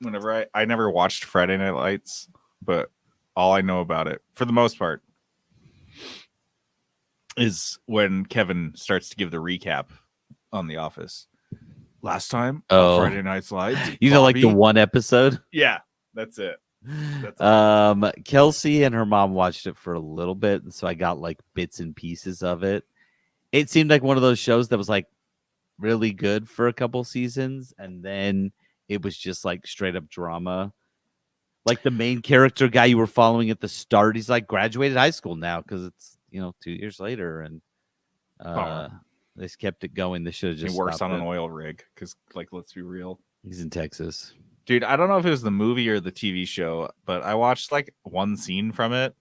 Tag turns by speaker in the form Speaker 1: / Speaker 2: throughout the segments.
Speaker 1: whenever I never watched Friday Night Lights, but all I know about it, for the most part, is when Kevin starts to give the recap on The Office. Last time on Friday Night's Lights,
Speaker 2: you know, like the one episode.
Speaker 1: Yeah, that's it. That's
Speaker 2: Kelsey and her mom watched it for a little bit, and so I got like bits and pieces of it. It seemed like one of those shows that was like really good for a couple seasons, and then it was just like straight up drama. Like the main character guy you were following at the start, he's like graduated high school now because it's 2 years later, and they just kept it going. They should have just.
Speaker 1: He works on an oil rig because, like, let's be real,
Speaker 2: he's in Texas.
Speaker 1: Dude, I don't know if it was the movie or the TV show, but I watched like one scene from it,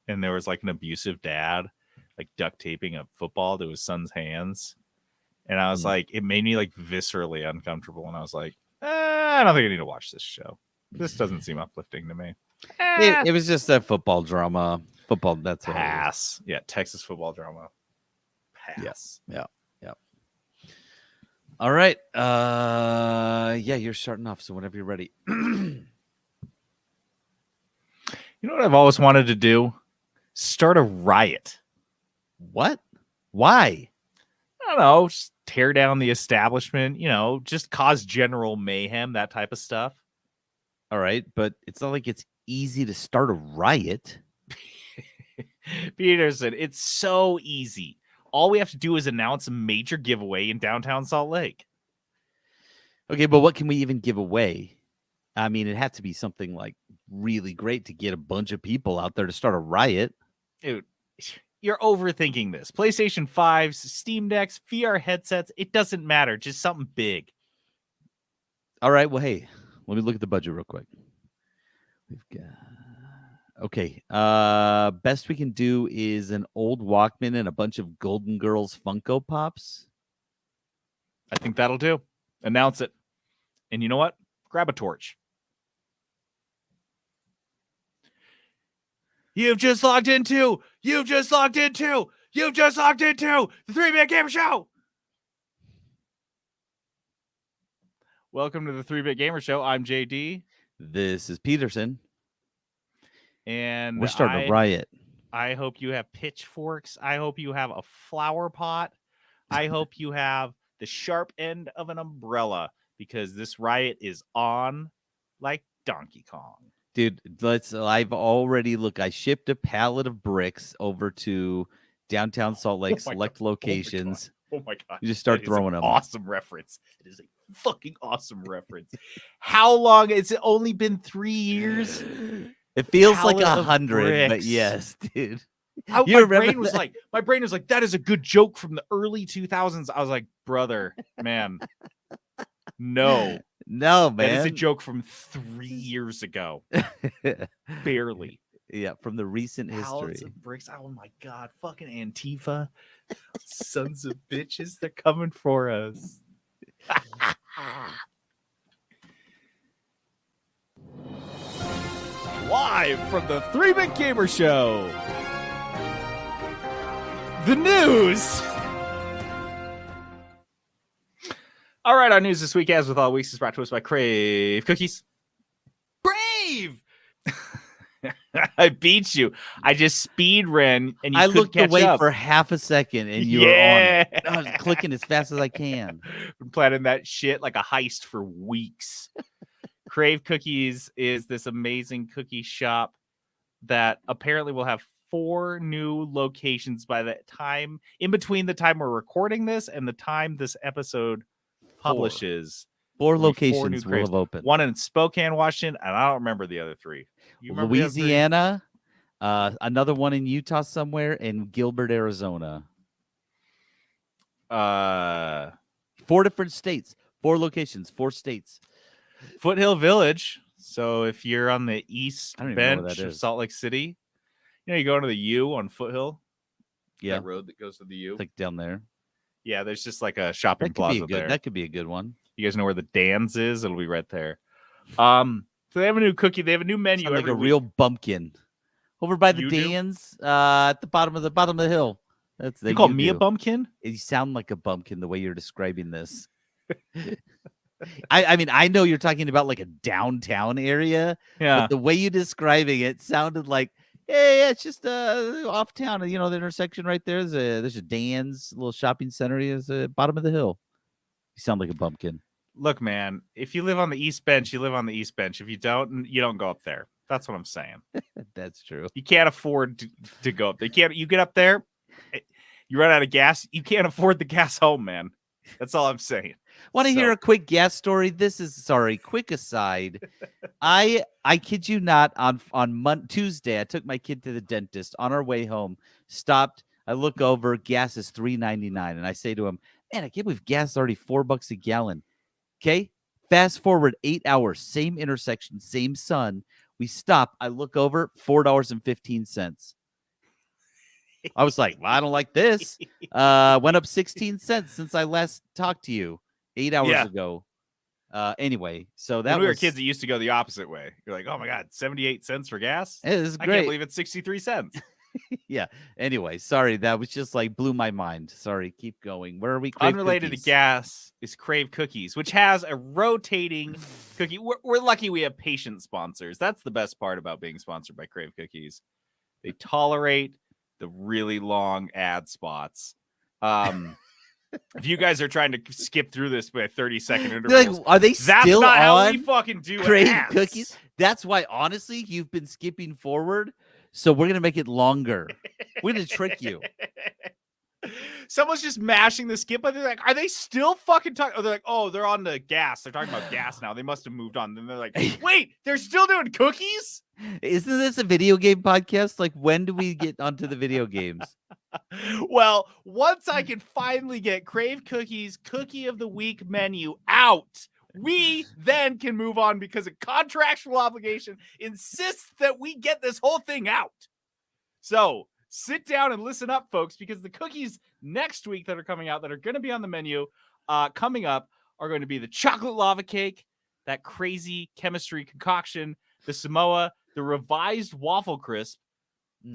Speaker 1: and there was like an abusive dad, like duct taping a football to his son's hands, and I was like, it made me like viscerally uncomfortable, and I was like, I don't think I need to watch this show. This doesn't seem uplifting to me.
Speaker 2: It was just a football drama. Football, that's
Speaker 1: pass. Yeah, Texas football drama. Pass.
Speaker 2: Yeah. All right. Yeah, you're starting off, so whenever you're ready.
Speaker 1: You know what I've always wanted to do? Start a riot.
Speaker 2: What? Why?
Speaker 1: I don't know. Just tear down the establishment, just cause general mayhem, that type of stuff.
Speaker 2: All right, but it's not like it's easy to start a riot.
Speaker 1: Peterson, it's so easy. All we have to do is announce a major giveaway in downtown Salt Lake.
Speaker 2: Okay, but what can we even give away? I mean, it had to be something like really great to get a bunch of people out there to start a riot.
Speaker 1: Dude, you're overthinking this. PlayStation 5s, Steam Decks, VR headsets, it doesn't matter. Just something big.
Speaker 2: All right, well, hey, let me look at the budget real quick. We've got... Okay. Best we can do is an old Walkman and a bunch of Golden Girls Funko Pops.
Speaker 1: I think that'll do. Announce it. And you know what? Grab a torch. You've just logged into the 3-Man Gamer Show. Welcome to the 3-Bit Gamer Show. I'm JD.
Speaker 2: This is Peterson.
Speaker 1: And
Speaker 2: we're starting a riot.
Speaker 1: I hope you have pitchforks. I hope you have a flower pot. I hope you have the sharp end of an umbrella, because this riot is on like Donkey Kong.
Speaker 2: Dude, I've already I shipped a pallet of bricks over to downtown Salt Lake, select locations.
Speaker 1: Oh my God.
Speaker 2: You just start throwing them.
Speaker 1: Awesome reference. It is a fucking awesome reference. How long? It's only been 3 years.
Speaker 2: It feels like 100, but yes, dude.
Speaker 1: My brain was like, that is a good joke from the early 2000s. I was like, brother, man, no,
Speaker 2: man.
Speaker 1: That is a joke from 3 years ago. Barely.
Speaker 2: Yeah, from the recent
Speaker 1: Pallets
Speaker 2: history.
Speaker 1: Of bricks. Oh my God, fucking Antifa. Sons of bitches, they're coming for us. Live from the 3-Bit Gamer Show. The news. All right, our news this week, as with all weeks, is brought to us by Crave Cookies. Brave! I beat you. I just speed ran, and I
Speaker 2: looked away
Speaker 1: up
Speaker 2: for half a second, and you were on it. I was clicking as fast as I can.
Speaker 1: Been planning that shit like a heist for weeks. Crave Cookies is this amazing cookie shop that apparently will have 4 new locations by the time, in between the time we're recording this and the time this episode publishes.
Speaker 2: 4 locations will have opened.
Speaker 1: One in Spokane, Washington, and I don't remember the other 3.
Speaker 2: Louisiana, another one in Utah somewhere, and Gilbert, Arizona.
Speaker 1: 4
Speaker 2: different states, 4 locations, 4 states.
Speaker 1: Foothill Village. So if you're on the east bench of Salt Lake City, you go into the U on Foothill.
Speaker 2: Yeah,
Speaker 1: that road that goes to the U.
Speaker 2: Like down there.
Speaker 1: Yeah, there's just like a shopping plaza there.
Speaker 2: That could be a good one.
Speaker 1: You guys know where the Dan's is? It'll be right there. So they have a new cookie. They have a new menu.
Speaker 2: Like a real bumpkin over by the Dan's at the bottom of the hill.
Speaker 1: You call me a bumpkin?
Speaker 2: You sound like a bumpkin the way you're describing this. I mean, I know you're talking about like a downtown area,
Speaker 1: Yeah.
Speaker 2: but the way you describing it sounded like, hey, yeah, it's just off town. You know, the intersection right there. There's a Dan's little shopping center. Is the bottom of the hill. You sound like a bumpkin.
Speaker 1: Look, man, if you live on the East Bench, you live on the East Bench. If you don't go up there. That's what I'm saying.
Speaker 2: That's true.
Speaker 1: You can't afford to go up there. You get up there, you run out of gas. You can't afford the gas home, man. That's all I'm saying.
Speaker 2: Want to hear a quick gas story? Quick aside. I kid you not, on Tuesday, I took my kid to the dentist. On our way home, stopped. I look over, gas is $3.99, and I say to him, "Man, I can't believe gas is already $4 a gallon." Okay, fast forward 8 hours, same intersection, same sun. We stop. I look over, $4.15. I was like, well, I don't like this. Went up 16 cents since I last talked to you 8 hours ago. Anyway, so that
Speaker 1: when we were kids, it used to go the opposite way. You're like, oh my God, 78 cents for gas?
Speaker 2: It is great.
Speaker 1: I can't believe it's 63 cents.
Speaker 2: Yeah. Anyway, sorry. That was just like blew my mind. Sorry. Keep going. Where are we?
Speaker 1: Unrelated to gas is Crave Cookies, which has a rotating cookie. We're lucky we have patient sponsors. That's the best part about being sponsored by Crave Cookies. They tolerate the really long ad spots. If you guys are trying to skip through this by 30-second intervals,
Speaker 2: like, are they still
Speaker 1: that's not
Speaker 2: on
Speaker 1: how we fucking do
Speaker 2: Crave
Speaker 1: ads.
Speaker 2: Cookies? That's why, honestly, you've been skipping forward. So we're gonna make it longer. We're gonna trick you.
Speaker 1: Someone's just mashing the skip button. They're like, are they still fucking talking? Oh, they're like, oh, they're on the gas. They're talking about gas now. They must have moved on. Then they're like, wait, they're still doing cookies?
Speaker 2: Isn't this a video game podcast? Like, when do we get onto the video games?
Speaker 1: Well, once I can finally get Crave Cookies Cookie of the Week menu out, we then can move on because a contractual obligation insists that we get this whole thing out. So sit down and listen up, folks, because the cookies next week that are coming out that are going to be on the menu coming up are going to be the chocolate lava cake, that crazy chemistry concoction, the Samoa, the revised waffle crisp.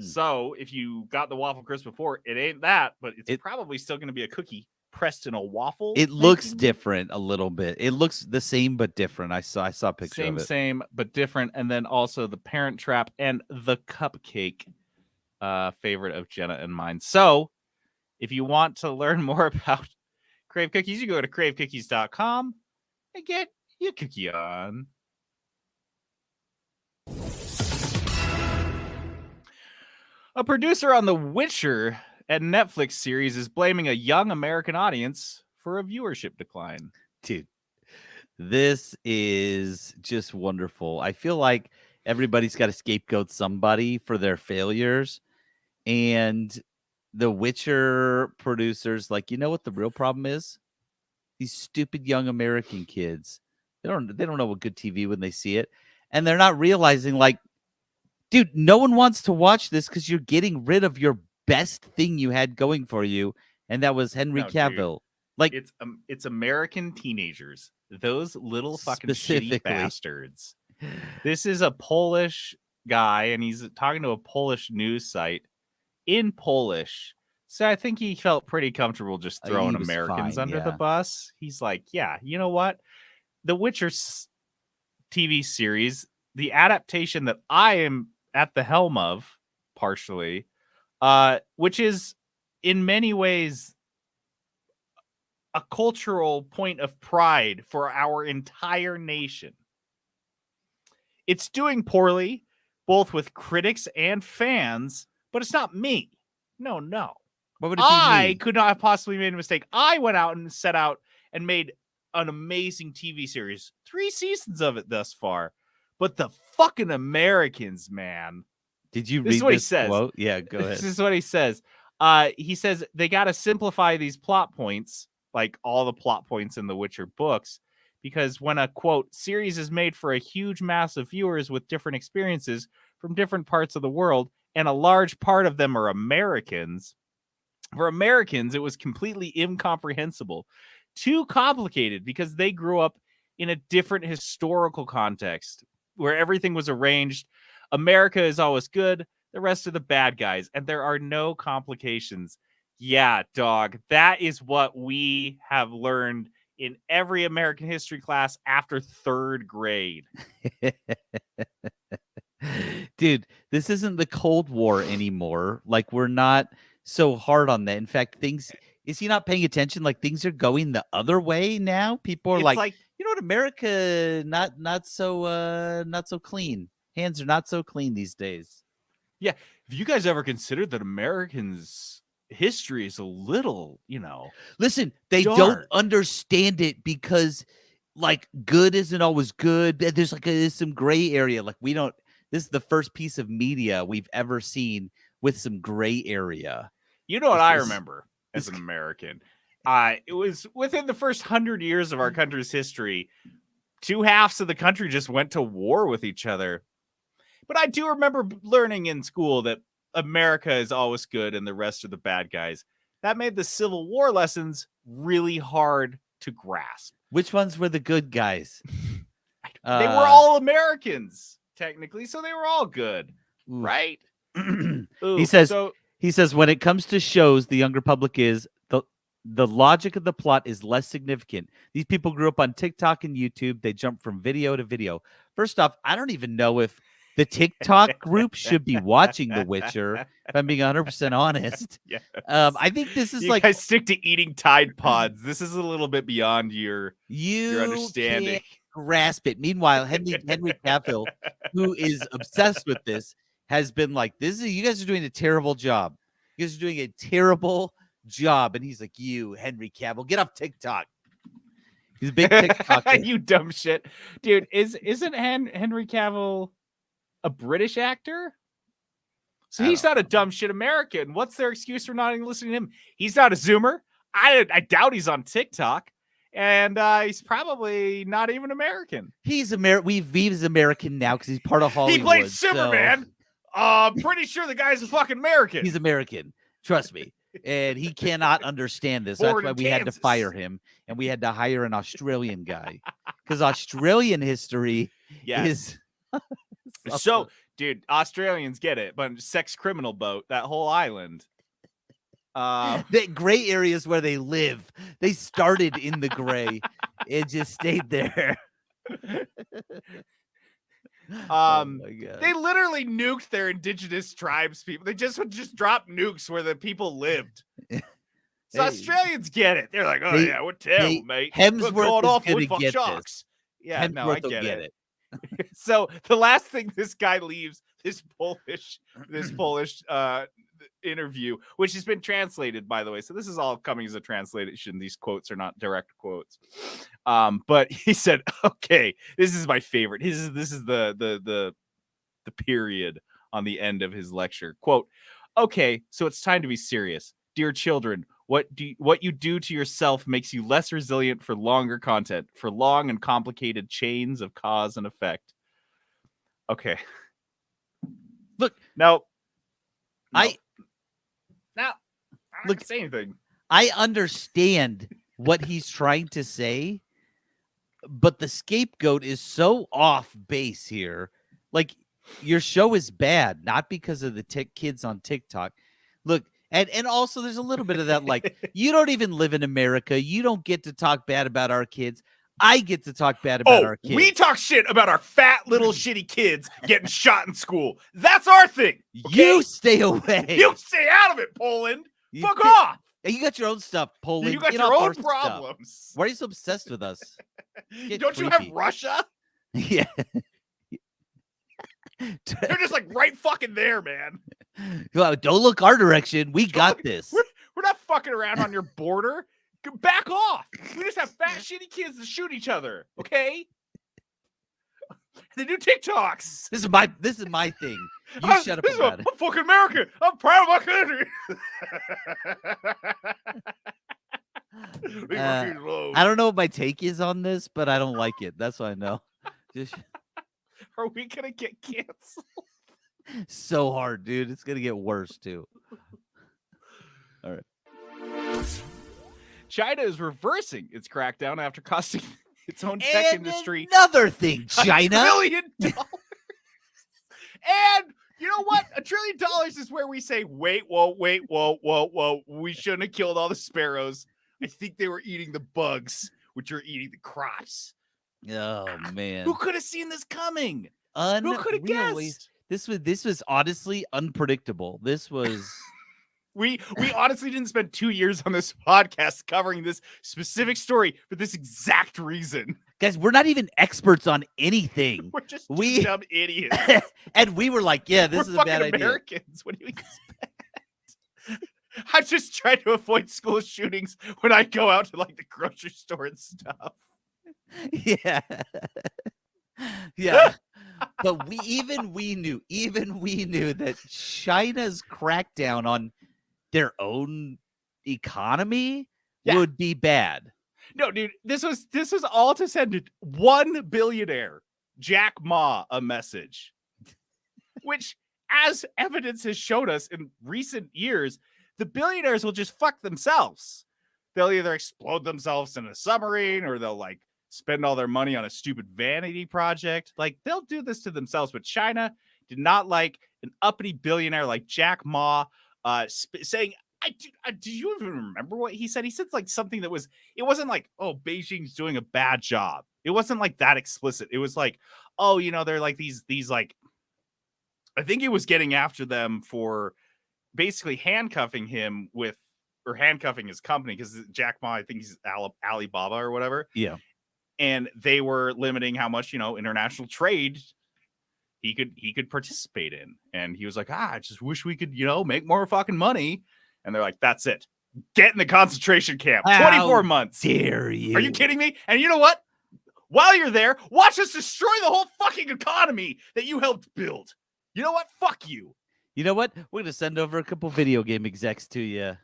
Speaker 1: So if you got the waffle crisp before, it ain't that, but it's probably still going to be a cookie pressed in a waffle.
Speaker 2: It looks different a little bit. It looks the same but different. I saw a picture of it.
Speaker 1: Same but different. And then also the Parent Trap and the cupcake, favorite of Jenna and mine. So if you want to learn more about Crave Cookies, you go to cravecookies.com and get your cookie on. A producer on The Witcher at Netflix series is blaming a young American audience for a viewership decline.
Speaker 2: Dude, this is just wonderful. I feel like everybody's got to scapegoat somebody for their failures. And the Witcher producers, like, you know what the real problem is? These stupid young American kids. They don't know what good TV when they see it. And they're not realizing, like, dude, no one wants to watch this because you're getting rid of your best thing you had going for you, and that was Henry Cavill. Dude, like,
Speaker 1: it's American teenagers, those little fucking shitty bastards. This is a Polish guy, and he's talking to a Polish news site in Polish. So I think he felt pretty comfortable just throwing Americans under the bus. He's like, yeah, you know what? The Witcher TV series, the adaptation that I am at the helm of, partially, which is in many ways a cultural point of pride for our entire nation. It's doing poorly, both with critics and fans, but it's not me. No.
Speaker 2: What would it be? I
Speaker 1: could not have possibly made a mistake. I went out and set out and made an amazing TV series. 3 seasons of it thus far. But the fucking Americans, man.
Speaker 2: Did you read this quote? Yeah, go ahead.
Speaker 1: This is what he says. He says they got to simplify these plot points, like all the plot points in the Witcher books, because when a, quote, series is made for a huge mass of viewers with different experiences from different parts of the world, and a large part of them are Americans, for Americans, it was completely incomprehensible. Too complicated because they grew up in a different historical context where everything was arranged. America is always good. The rest are the bad guys. And there are no complications. Yeah, dog. That is what we have learned in every American history class after 3rd grade.
Speaker 2: Dude, this isn't the Cold War anymore. Like, we're not so hard on that. In fact, is he not paying attention? Like, things are going the other way now. People are
Speaker 1: It's
Speaker 2: like,
Speaker 1: like,
Speaker 2: you know what, America not so clean. Hands are not so clean these days.
Speaker 1: yeah, have you guys ever considered that Americans' history is a little,
Speaker 2: Listen, they don't
Speaker 1: dark?
Speaker 2: understand it because like good isn't always good. There's some gray area. Like this is the first piece of media we've ever seen with some gray area.
Speaker 1: You know what
Speaker 2: This
Speaker 1: I
Speaker 2: is-
Speaker 1: remember as an American? It was within the first 100 years of our country's history, 2 halves of the country just went to war with each other. But I do remember learning in school that America is always good and the rest are the bad guys. That made the Civil War lessons really hard to grasp.
Speaker 2: Which ones were the good guys?
Speaker 1: They were all Americans, technically, so they were all good,
Speaker 2: Oof.
Speaker 1: right?
Speaker 2: He says when it comes to shows, the younger public is the logic of the plot is less significant. These people grew up on TikTok and YouTube. They jump from video to video. First off, I don't even know if the TikTok group should be watching The Witcher, if I'm being 100% honest.
Speaker 1: Yes.
Speaker 2: I think this is
Speaker 1: you guys stick to eating Tide Pods. This is a little bit beyond your understanding.
Speaker 2: Can't grasp it. Meanwhile, Henry Cavill, who is obsessed with this, has been like, you guys are doing a terrible job. You guys are doing a terrible job. And he's like, you, Henry Cavill, get off TikTok. He's a big TikToker.
Speaker 1: You dumb shit. Dude, isn't Henry Cavill a British actor? So he's not a dumb shit American. What's their excuse for not even listening to him? He's not a Zoomer. I doubt he's on TikTok. And he's probably not even American.
Speaker 2: He's He's American now because he's part of Hollywood.
Speaker 1: He played Superman. So... pretty sure the guy's a fucking American.
Speaker 2: He's American. Trust me. And he cannot understand this. That's why we had to fire him. And we had to hire an Australian guy. Because Australian history is...
Speaker 1: So, dude, Australians get it. But sex criminal boat, that whole island...
Speaker 2: the gray areas where they live. They started in the gray and just stayed there.
Speaker 1: Oh my God. They literally nuked their indigenous tribes people. They would just drop nukes where the people lived. So Australians get it. They're like, we're terrible, mate.
Speaker 2: Hemsworth is going to get this.
Speaker 1: Yeah, no, I get it. So the last thing this guy leaves, this Polish interview, which has been translated, by the way. So this is all coming as a translation. These quotes are not direct quotes. But he said, okay, this is my favorite. This is the period on the end of his lecture. Quote, okay, so it's time to be serious. Dear children, what you do to yourself makes you less resilient for longer content, for long and complicated chains of cause and effect. Okay.
Speaker 2: Look,
Speaker 1: no.
Speaker 2: I
Speaker 1: don't say anything.
Speaker 2: I understand what he's trying to say, but the scapegoat is so off base here. Like, your show is bad, not because of the kids on TikTok. Look, and also there's a little bit of that, like, you don't even live in America. You don't get to talk bad about our kids. I get to talk bad about our kids.
Speaker 1: We talk shit about our fat little shitty kids getting shot in school. That's our thing. Okay?
Speaker 2: You stay away.
Speaker 1: You stay out of it, Poland. Fuck off.
Speaker 2: You got your own stuff, Poland.
Speaker 1: You got your own problems.
Speaker 2: Stuff. Why are you so obsessed with us?
Speaker 1: Don't you have Russia?
Speaker 2: Yeah.
Speaker 1: They're just like right fucking there, man.
Speaker 2: Don't look our direction. We got this.
Speaker 1: We're not fucking around on your border. Back off. We just have fat, shitty kids that shoot each other. Okay? They do TikToks.
Speaker 2: This is my thing. You shut up about it.
Speaker 1: I'm fucking American. I'm proud of my country.
Speaker 2: I don't know what my take is on this, but I don't like it. That's what I know.
Speaker 1: Are we gonna get canceled?
Speaker 2: So hard, dude. It's gonna get worse too. All right.
Speaker 1: China is reversing its crackdown after costing its own tech industry
Speaker 2: another thing. China,
Speaker 1: $1 trillion. And you know what? $1 trillion is where we say, wait, whoa. We shouldn't have killed all the sparrows. I think they were eating the bugs. which you're eating the crops.
Speaker 2: Oh man.
Speaker 1: Who could have seen this coming?
Speaker 2: Who
Speaker 1: could have guessed?
Speaker 2: This was honestly unpredictable. This was
Speaker 1: We honestly didn't spend 2 years on this podcast covering this specific story for this exact reason.
Speaker 2: guys, we're not even experts on anything.
Speaker 1: We're just two dumb idiots.
Speaker 2: And we were like, yeah, this
Speaker 1: We're
Speaker 2: is a
Speaker 1: fucking
Speaker 2: bad
Speaker 1: Americans. What do you expect? I'm just trying to avoid school shootings when I go out to like the grocery store and stuff.
Speaker 2: idea. Yeah. Yeah. But we knew that China's crackdown on their own economy would be bad.
Speaker 1: No, dude, this was all to send one billionaire, Jack Ma, a message. Which, as evidence has showed us in recent years, the billionaires will just fuck themselves. They'll either explode themselves in a submarine or they'll like spend all their money on a stupid vanity project. Like they'll do this to themselves. But China did not like an uppity billionaire like Jack Ma saying, do you even remember what he said? He said like something that it wasn't like, oh, Beijing's doing a bad job. It wasn't like that explicit. It was like, oh, they're like these like, I think he was getting after them for basically handcuffing him or handcuffing his company because Jack Ma, I think he's Alibaba or whatever.
Speaker 2: Yeah.
Speaker 1: And they were limiting how much, international trade he could participate in. And he was like, I just wish we could, make more fucking money. And they're like, that's it. Get in the concentration camp. 24 months.
Speaker 2: Dare you?
Speaker 1: Are you kidding me? And you know what? While you're there, watch us destroy the whole fucking economy that you helped build. You know what? Fuck you.
Speaker 2: You know what? We're gonna send over a couple video game execs to you,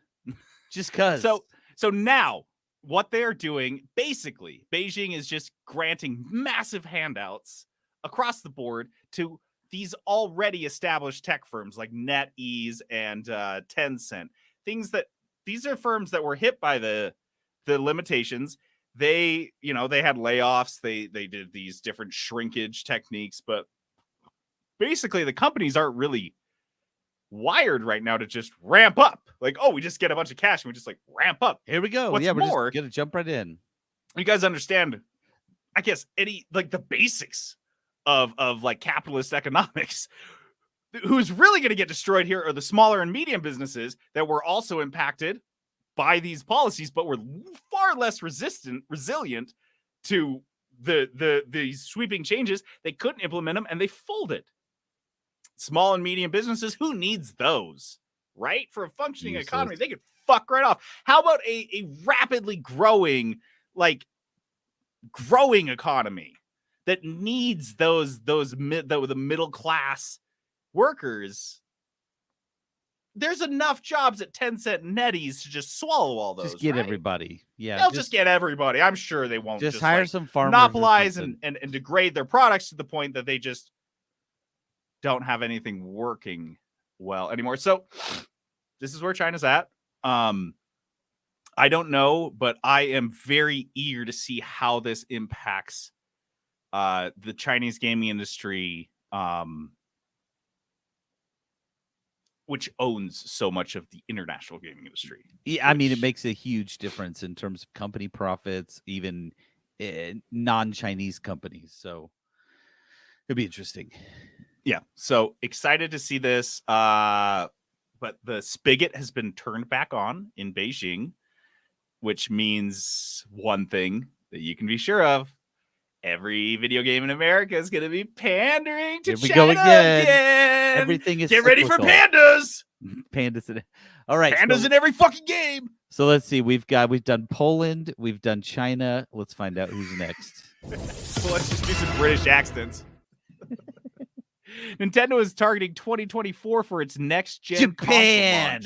Speaker 2: just cause.
Speaker 1: So now, what they're doing, basically, Beijing is just granting massive handouts across the board to these already established tech firms like NetEase and Tencent. These are firms that were hit by the limitations. They had layoffs. They did these different shrinkage techniques, but basically the companies aren't really wired right now to just ramp up. Like, oh, we just get a bunch of cash and we just like ramp up.
Speaker 2: Here we go.
Speaker 1: What's
Speaker 2: we're
Speaker 1: more,
Speaker 2: just gonna jump right in.
Speaker 1: You guys understand, I guess, the basics of like capitalist economics. Who's really going to get destroyed here are the smaller and medium businesses that were also impacted by these policies, but were far less resilient to the sweeping changes. They couldn't implement them and they folded. Small and medium businesses, who needs those, right? For a functioning economy, they could fuck right off. How about a rapidly growing economy that needs the middle class workers? There's enough jobs at Tencent and NetEase to just swallow all those.
Speaker 2: Just get
Speaker 1: right?
Speaker 2: everybody. Yeah,
Speaker 1: they'll just get everybody. I'm sure they won't
Speaker 2: just hire some farmers,
Speaker 1: monopolize and degrade their products to the point that they just don't have anything working well anymore. So this is where China's at. I don't know, but I am very eager to see how this impacts the Chinese gaming industry, which owns so much of the international gaming industry.
Speaker 2: Yeah, I mean, it makes a huge difference in terms of company profits, even non-Chinese companies. So it'll be interesting.
Speaker 1: Yeah, so excited to see this. But the spigot has been turned back on in Beijing, which means one thing that you can be sure of. Every video game in America is going to be pandering to China
Speaker 2: go
Speaker 1: again.
Speaker 2: Everything is
Speaker 1: Get ready for pandas.
Speaker 2: Pandas. All right.
Speaker 1: Pandas in every fucking game.
Speaker 2: So let's see. We've done Poland. We've done China. Let's find out who's next.
Speaker 1: So let's just do some British accents. Nintendo is targeting 2024 for its next gen
Speaker 2: Japan.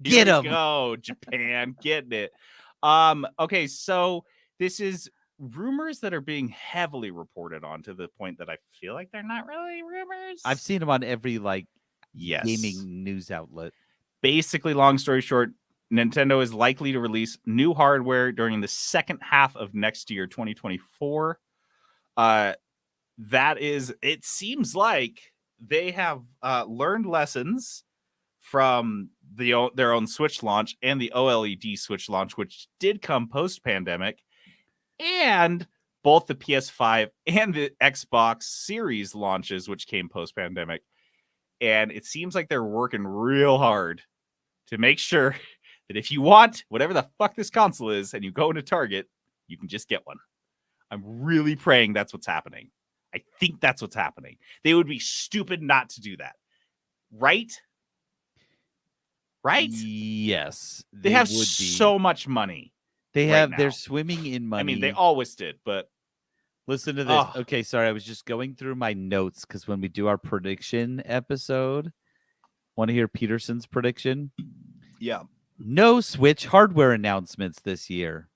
Speaker 1: Get
Speaker 2: them.
Speaker 1: Go Japan, getting it. Okay, so this is rumors that are being heavily reported on to the point that I feel like they're not really rumors.
Speaker 2: I've seen them on every
Speaker 1: yes,
Speaker 2: gaming news outlet.
Speaker 1: Basically, long story short, Nintendo is likely to release new hardware during the second half of next year, 2024. It seems like they have learned lessons from their own Switch launch and the OLED Switch launch, which did come post-pandemic. and both the PS5 and the Xbox Series launches, which came post-pandemic. And it seems like they're working real hard to make sure that if you want whatever the fuck this console is and you go into Target, you can just get one. I'm really praying that's what's happening. I think that's what's happening. They would be stupid not to do that. Right? Right?
Speaker 2: Yes.
Speaker 1: They have so much money.
Speaker 2: They're swimming in money.
Speaker 1: I mean, they always did, but
Speaker 2: listen to this. Okay, sorry. I was just going through my notes because when we do our prediction episode, want to hear Peterson's prediction?
Speaker 1: Yeah.
Speaker 2: No Switch hardware announcements this year.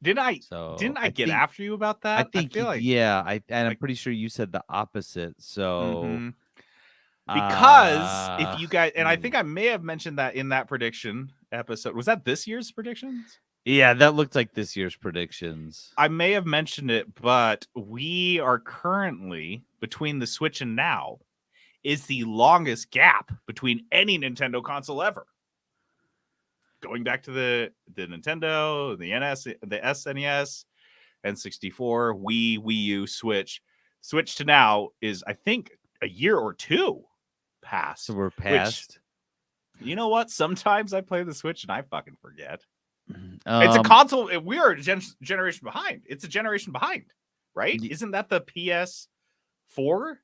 Speaker 1: Didn't I get after you about that?
Speaker 2: I think I'm pretty sure you said the opposite. So
Speaker 1: because if you guys, and I think I may have mentioned that in that prediction episode. Was that this year's predictions?
Speaker 2: Yeah, that looked like this year's predictions.
Speaker 1: I may have mentioned it, but we are currently, between the Switch and now, is the longest gap between any Nintendo console ever. Going back to the Nintendo, the NS, the SNES, N64, Wii U, Switch. Switch to now is, I think, a year or two past.
Speaker 2: So we're past.
Speaker 1: Which, you know what? Sometimes I play the Switch and I fucking forget. It's a console. We are a generation behind. It's a generation behind, right? Isn't that the PS4?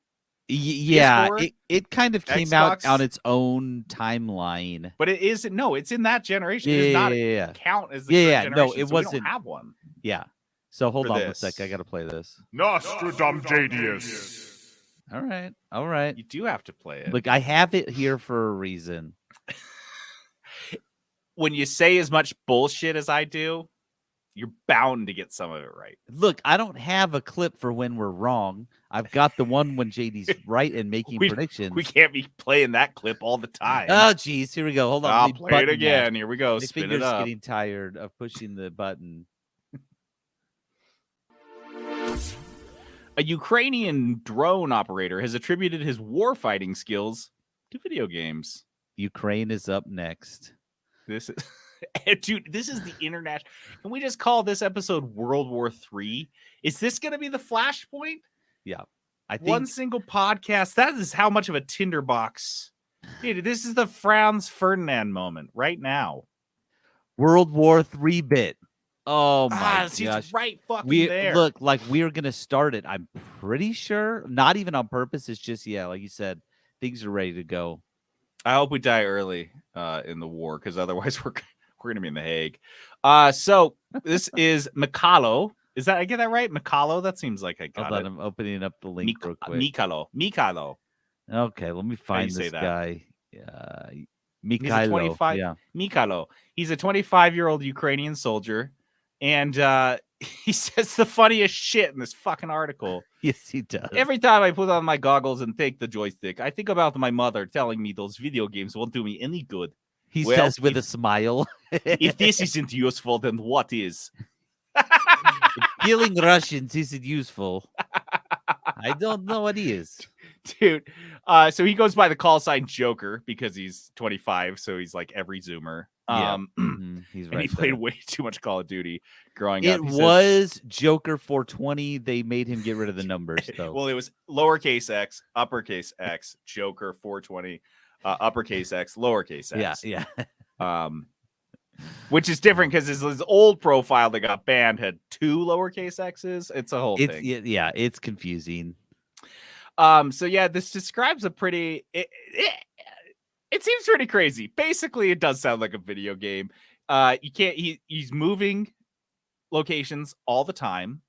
Speaker 2: Yeah,
Speaker 1: PS4?
Speaker 2: It kind of came out on its own timeline.
Speaker 1: But it is it's in that generation. It does not count as the generation.
Speaker 2: No, it wasn't.
Speaker 1: We don't have one.
Speaker 2: Yeah. So hold on a sec. I got to play this.
Speaker 3: Nostradamjadius.
Speaker 2: All right.
Speaker 1: You do have to play it.
Speaker 2: Look, I have it here for a reason.
Speaker 1: When you say as much bullshit as I do, you're bound to get some of it right.
Speaker 2: Look, I don't have a clip for when we're wrong. I've got the one when JD's right and making predictions.
Speaker 1: We can't be playing that clip all the time.
Speaker 2: Oh, geez. Here we go. Hold on.
Speaker 1: I'll play it again.
Speaker 2: That.
Speaker 1: Here we go.
Speaker 2: My
Speaker 1: Spin
Speaker 2: finger's
Speaker 1: it up.
Speaker 2: Getting tired of pushing the button.
Speaker 1: A Ukrainian drone operator has attributed his warfighting skills to video games.
Speaker 2: Ukraine is up next.
Speaker 1: This is, dude. This is the international. Can we just call this episode World War III? Is this going to be the flashpoint?
Speaker 2: Yeah, I think
Speaker 1: one single podcast. That is how much of a tinderbox. Dude, this is the Franz Ferdinand moment right now.
Speaker 2: World War III bit. Oh my gosh!
Speaker 1: It's right fucking there.
Speaker 2: Look, like we're gonna start it. I'm pretty sure, not even on purpose. It's just like you said, things are ready to go.
Speaker 1: I hope we die early in the war, because otherwise we're gonna be in the Hague. So this is Mikalo. Is that I get that right? Mikalo? That seems like I got it.
Speaker 2: I'm opening up the link real quick.
Speaker 1: Mikalo.
Speaker 2: Okay, let me find this guy.
Speaker 1: Mikalo. Mikalo. He's a 25-year-old Ukrainian soldier, and he says the funniest shit in this fucking article.
Speaker 2: Yes, he does.
Speaker 1: Every time I put on my goggles and take the joystick, I think about my mother telling me those video games won't do me any good.
Speaker 2: He says with a smile.
Speaker 1: If this isn't useful, then what is?
Speaker 2: Killing Russians isn't useful. I don't know what he is.
Speaker 1: Dude, so he goes by the call sign Joker because he's 25, so he's like every Zoomer.
Speaker 2: He's right.
Speaker 1: And he played way too much Call of Duty growing up.
Speaker 2: It was Joker 420. They made him get rid of the numbers, though.
Speaker 1: Well, it was lowercase x, uppercase X, Joker 420, uppercase X, lowercase X.
Speaker 2: Yeah.
Speaker 1: Which is different because his old profile that got banned had 2 lowercase X's. It's a whole thing.
Speaker 2: Yeah, it's confusing.
Speaker 1: So yeah, this describes a pretty. It seems pretty crazy. Basically, it does sound like a video game. You can't. He's moving locations all the time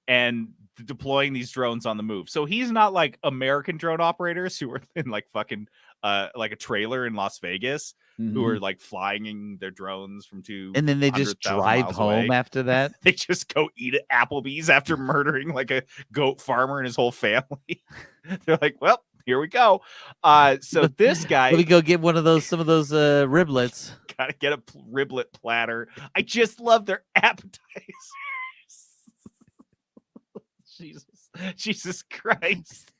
Speaker 1: and deploying these drones on the move. So he's not like American drone operators who are in like fucking like a trailer in Las Vegas who are like flying their drones from 2
Speaker 2: and then they just drive home after that.
Speaker 1: They just go eat at Applebee's after murdering like a goat farmer and his whole family. They're like, well, here we go. So this guy,
Speaker 2: let me go get some of those riblets.
Speaker 1: Gotta get a riblet platter. I just love their appetizers. Jesus Christ.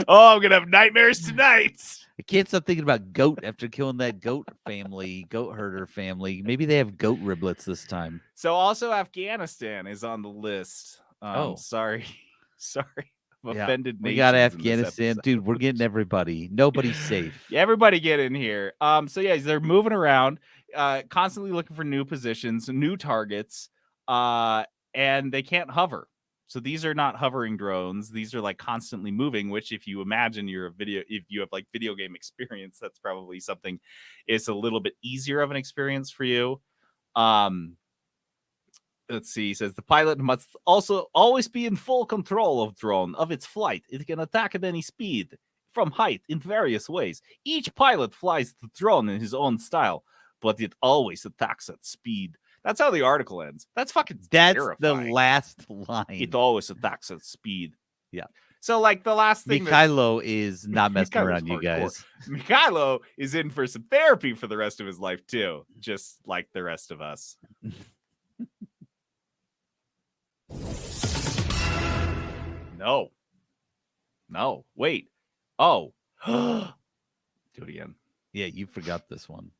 Speaker 1: Oh, I'm gonna have nightmares tonight.
Speaker 2: I can't stop thinking about goat after killing that goat herder family. Maybe they have goat riblets this time.
Speaker 1: So also Afghanistan is on the list. Sorry. I've offended
Speaker 2: we got
Speaker 1: nations in this
Speaker 2: Afghanistan,
Speaker 1: episode.
Speaker 2: dude. We're getting everybody. Nobody's safe.
Speaker 1: Yeah, everybody get in here. So yeah, they're moving around, constantly looking for new positions, new targets, and they can't hover. So these are not hovering drones. These are like constantly moving, which if you imagine if you have like video game experience, that's probably something it's a little bit easier of an experience for you. Let's see. He says the pilot must also always be in full control of its flight. It can attack at any speed from height in various ways. Each pilot flies the drone in his own style, but it always attacks at speed. That's how the article ends. That's fucking terrifying.
Speaker 2: The last line.
Speaker 1: It always attacks at speed.
Speaker 2: Yeah.
Speaker 1: So like the last thing
Speaker 2: Mikhailo is not messing around, you guys.
Speaker 1: Mikhailo is in for some therapy for the rest of his life too, just like the rest of us. No. Wait. Oh. Do it again.
Speaker 2: Yeah, you forgot this one.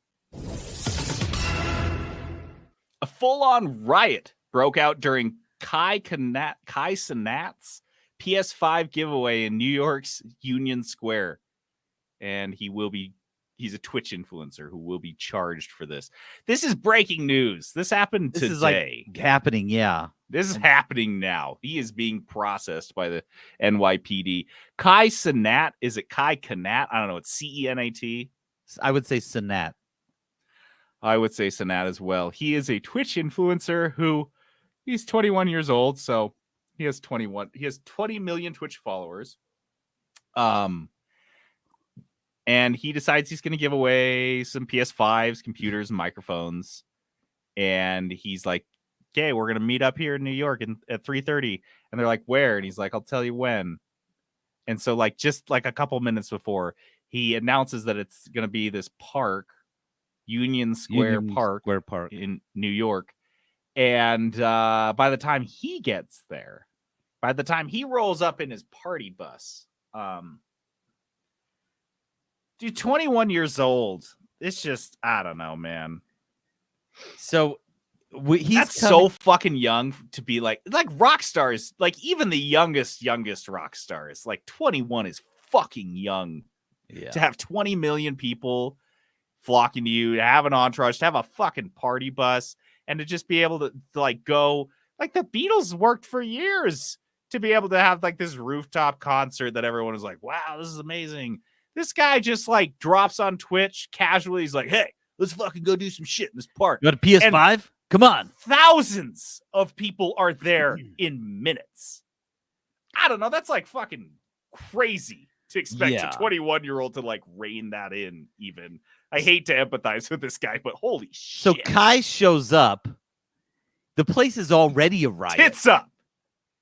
Speaker 1: A full-on riot broke out during Kai Cenat's PS5 giveaway in New York's Union Square. And he's a Twitch influencer who will be charged for this. This is breaking news. This happened today.
Speaker 2: This is like happening, yeah.
Speaker 1: This is happening now. He is being processed by the NYPD. Kai Cenat. Is it Kai Cenat? I don't know. It's Cenat.
Speaker 2: I would say Cenat.
Speaker 1: I would say Cenat as well. He is a Twitch influencer who he's 21 years old. So he has 20 million Twitch followers. And he decides he's going to give away some PS5s, computers, and microphones. And he's like, okay, we're going to meet up here in New York at 3:30. And they're like, where? And he's like, I'll tell you when. And so like, just like a couple minutes before, he announces that it's going to be this park, Union Square Park in New York. And by the time he gets there, by the time he rolls up in his party bus, dude, 21 years old. It's just, I don't know, man.
Speaker 2: So
Speaker 1: that's so fucking young to be like rock stars. Like even the youngest rock stars, like 21 is fucking young.
Speaker 2: Yeah.
Speaker 1: To have 20 million people flocking to you, to have an entourage, to have a fucking party bus, and to just be able to like go, like the Beatles worked for years to be able to have like this rooftop concert that everyone was like, wow, this is amazing. This guy just like drops on Twitch casually. He's like, hey, let's fucking go do some shit in this park.
Speaker 2: You got a PS5? And come on.
Speaker 1: Thousands of people are there in minutes. I don't know. That's like fucking crazy to expect a 21-year-old to like rein that in even. I hate to empathize with this guy, but holy shit.
Speaker 2: So Kai shows up. The place is already a riot.
Speaker 1: Tits up.